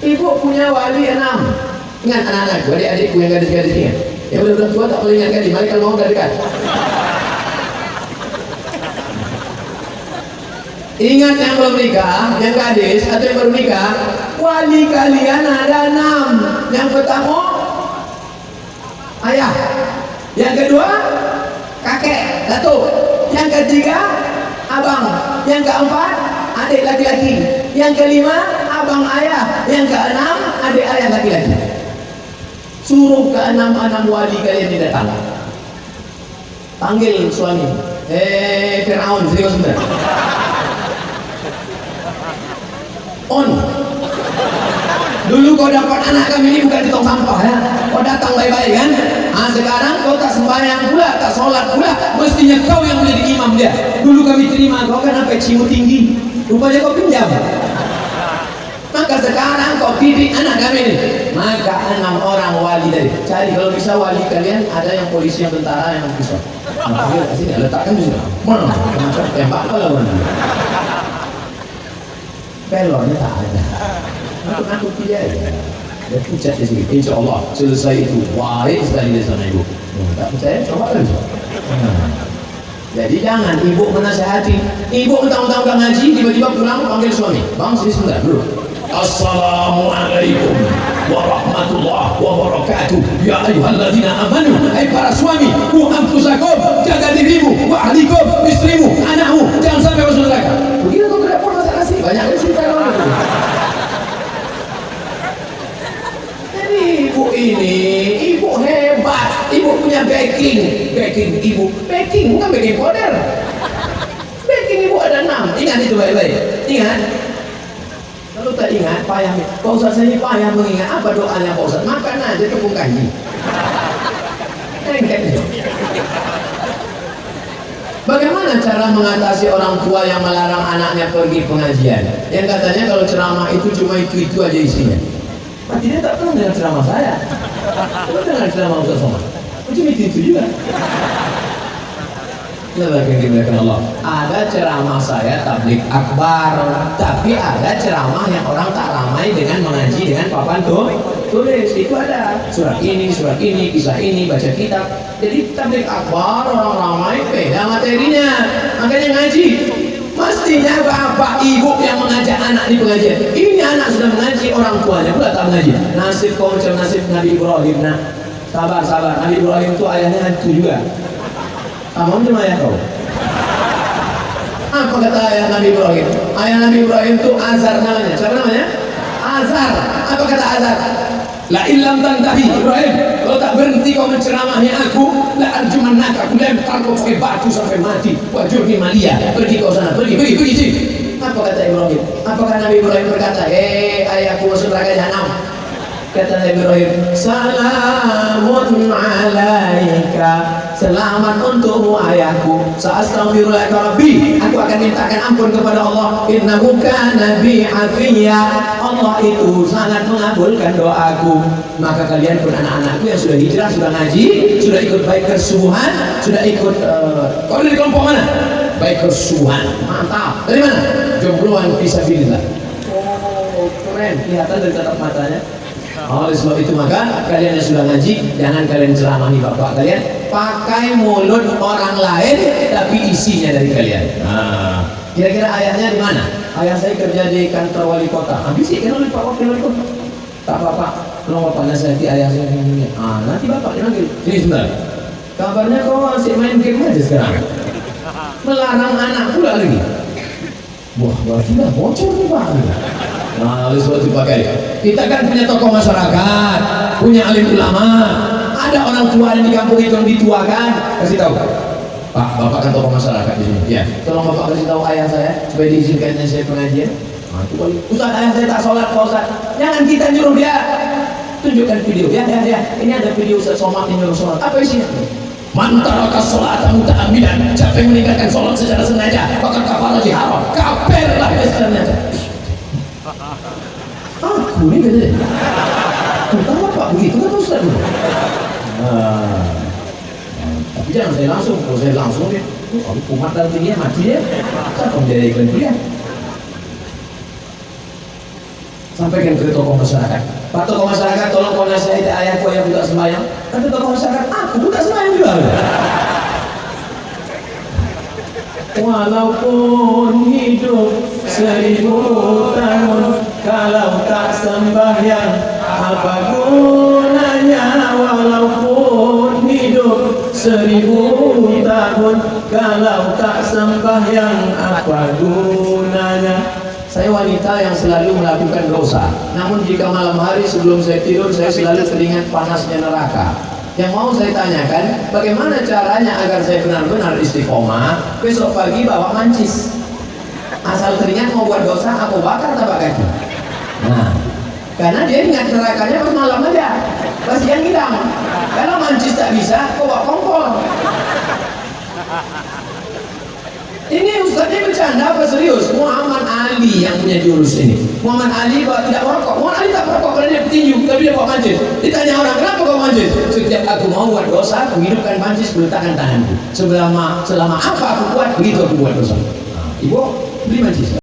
Ibu punya wali 6. Ingat anak-anakku, adik-adikku yang gadis-gadis ingat. Yang udah tua tak boleh ingatkan, mari kalau mau dari dekat. Ingat yang belum nikah, yang gadis atau yang baru nikah, wali kalian ada 6. Yang pertama ayah, yang kedua kakek, datuk, yang ketiga abang, yang keempat adik laki-laki, yang kelima abang ayah, yang keenam adik ayah laki-laki. Suruh ke 6 wali kalian didatang. Panggil suami, Fir'aun, sini kau sebentar. On. Dulu kau dapat anak kami ini bukan di tong sampah ya. Kau datang baik-baik kan? Sekarang kau tak sembahyang pula, tak sholat pula. Mestinya kau yang menjadi imam dia. Dulu kami terima kau kan sampai cium tinggi. Rupanya kau pinjam. Maka sekarang kau didik anak kami ini. Maka 6 orang wali tadi. Cari kalau bisa wali kalian ada yang polisi, yang tentara, yang pisau. Nah, sini letakkan di sini. Mana? Macam tembak apa lawan? Pelornya tak ada. Aku tidak ya. Dia pucat di sini. Insya Allah selesai itu baik sekali di sana ibu. Tak percaya coba lagi. Jadi jangan ibu menasihati. Ibu mentang-mentang udah ngaji tiba-tiba pulang panggil suami. Bang sini sebentar dulu. Assalamualaikum warahmatullahi wabarakatuh. Ya ayyuhalladzina amanu, hai para suami, ku anfusakum, jaga dirimu, wa ahlikum, istrimu, anakmu, jangan sampai masuk neraka. Begitu kau berapa masalah sih? Banyak cerita orang itu. Jadi ibu ini, ibu hebat, ibu punya backing ibu, backing bukan backing powder. Backing ibu ada 6, ingat itu baik-baik, ingat. Kalau tak ingat, payah. Pak Ustaz saya ini payah mengingat apa doanya Pak Ustaz. Makan aja tepung kanji. Bagaimana cara mengatasi orang tua yang melarang anaknya pergi pengajian? Yang katanya kalau ceramah itu cuma itu aja isinya. Tapi dia tak pernah dengar ceramah saya. Coba dengar ceramah Ustaz Somad. Cuma itu juga. Allah. Ada ceramah saya tablik akbar, tapi ada ceramah yang orang tak ramai dengan mengaji dengan papan tulis. Itu ada surat ini, kisah ini, baca kitab. Jadi tablik akbar orang ramai beda materinya. Makanya ngaji. Mestinya bapak ibu yang mengajak anak di pengajian. Ini anak sudah mengaji, orang tuanya pula tak mengaji. Nasib kau macam nasib Nabi Ibrahim. Nah, sabar. Nabi Ibrahim itu ayahnya hantu juga. Kamu cuma ayah kau. Apa kata ayah Nabi Ibrahim? Ayah Nabi Ibrahim itu Azar namanya. Siapa namanya? Azar. Apa kata Azar? La illam tantahi Ibrahim, kalau tak berhenti kau menceramahnya aku, la arjumannaka, aku lempar kau pakai batu sampai mati. Wajurni malia. Pergi kau sana, pergi sini. Apa kata Ibrahim? Apakah Nabi Ibrahim berkata, ayahku masuk neraka jahanam? Kata Nabi Ibrahim, salamun alaika, selamat untukmu ayahku. Sa'astaghfirullaka rabbi, aku akan mintakan ampun kepada Allah. Innahu kana bi hafiya, Allah itu sangat mengabulkan doaku. Maka kalian pun anak-anakku yang sudah hijrah, sudah ngaji, sudah ikut baik kesubuhan, sudah ikut kau dari kelompok mana? Baik kesubuhan, mantap. Dari mana? Jombloan fisabilillah. Oh keren, kelihatan dari tatap matanya. Oleh sebab itu maka kalian yang sudah ngaji, jangan kalian ceramahi bapak kalian, pakai mulut orang lain tapi isinya dari kalian. Nah, kira-kira ayahnya di mana? Ayah saya kerja di kantor wali kota. Habis sih kan oleh Pak Wakil Wali Kota. Tak apa-apa, kalau bapak nasihati ayah saya ini. Nanti bapak dipanggil. Sini sebentar. Kabarnya kau masih main game aja sekarang. Melarang anak pula lagi. Wah, berarti dah bocor nih Pak. Nah, oleh sebab itu pakai. Kita kan punya tokoh masyarakat, punya alim ulama, ada orang tua di kampung itu yang dituakan. Kasih tahu, Pak, bapak kan tokoh masyarakat di sini. Ya, tolong bapak kasih tahu ayah saya supaya diizinkannya saya pengajian. Nah, itu boleh. Ustaz, ayah saya tak sholat, Pak Ustaz. Jangan kita nyuruh dia. Tunjukkan video. Ya. Ini ada video Ustaz Somad yang nyuruh sholat. Apa isinya? Man taraka sholata muta'ammidan, siapa yang meninggalkan sholat secara sengaja, maka kafarah haram. Kafir lah istilahnya. Aku ini gitu. Tentang apa begitu kan Ustaz? Tapi jangan saya langsung. Kalau saya langsung dia, kalau kumat nantinya mati dia. Saya akan menjadikan dia. Sampaikan ke tokoh masyarakat. Pak tokoh masyarakat, tolong kau nasihati ayahku yang buka sembahyang. Kata tokoh masyarakat, aku buka sembahyang juga. Walaupun hidup 1000 tahun, kalau tak sembahyang apa gunanya? Walaupun hidup 1000 tahun, kalau tak sembahyang apa gunanya? Saya wanita yang selalu melakukan dosa. Namun jika malam hari sebelum saya tidur, saya selalu teringat panasnya neraka. Yang mau saya tanyakan, bagaimana caranya agar saya benar-benar istiqomah? Besok pagi bawa mancis. Asal teringat mau buat dosa, aku bakar tapak kaki. Nah, karena dia ingat nerakanya pas malam aja, pas siang hilang. Kalau mancis tak bisa, kau bawa kompor. Ini ustaznya bercanda apa serius? Muhammad Ali yang punya jurus ini. Muhammad Ali kalau tidak merokok, Muhammad Ali tak merokok karena dia petinju, tapi dia bawa mancis. Ditanya orang, kenapa kau mancis? Setiap aku mau buat dosa, aku hidupkan mancis, meletakkan tanganku. Selama apa aku kuat, begitu aku buat dosa. Ibu beli mancis.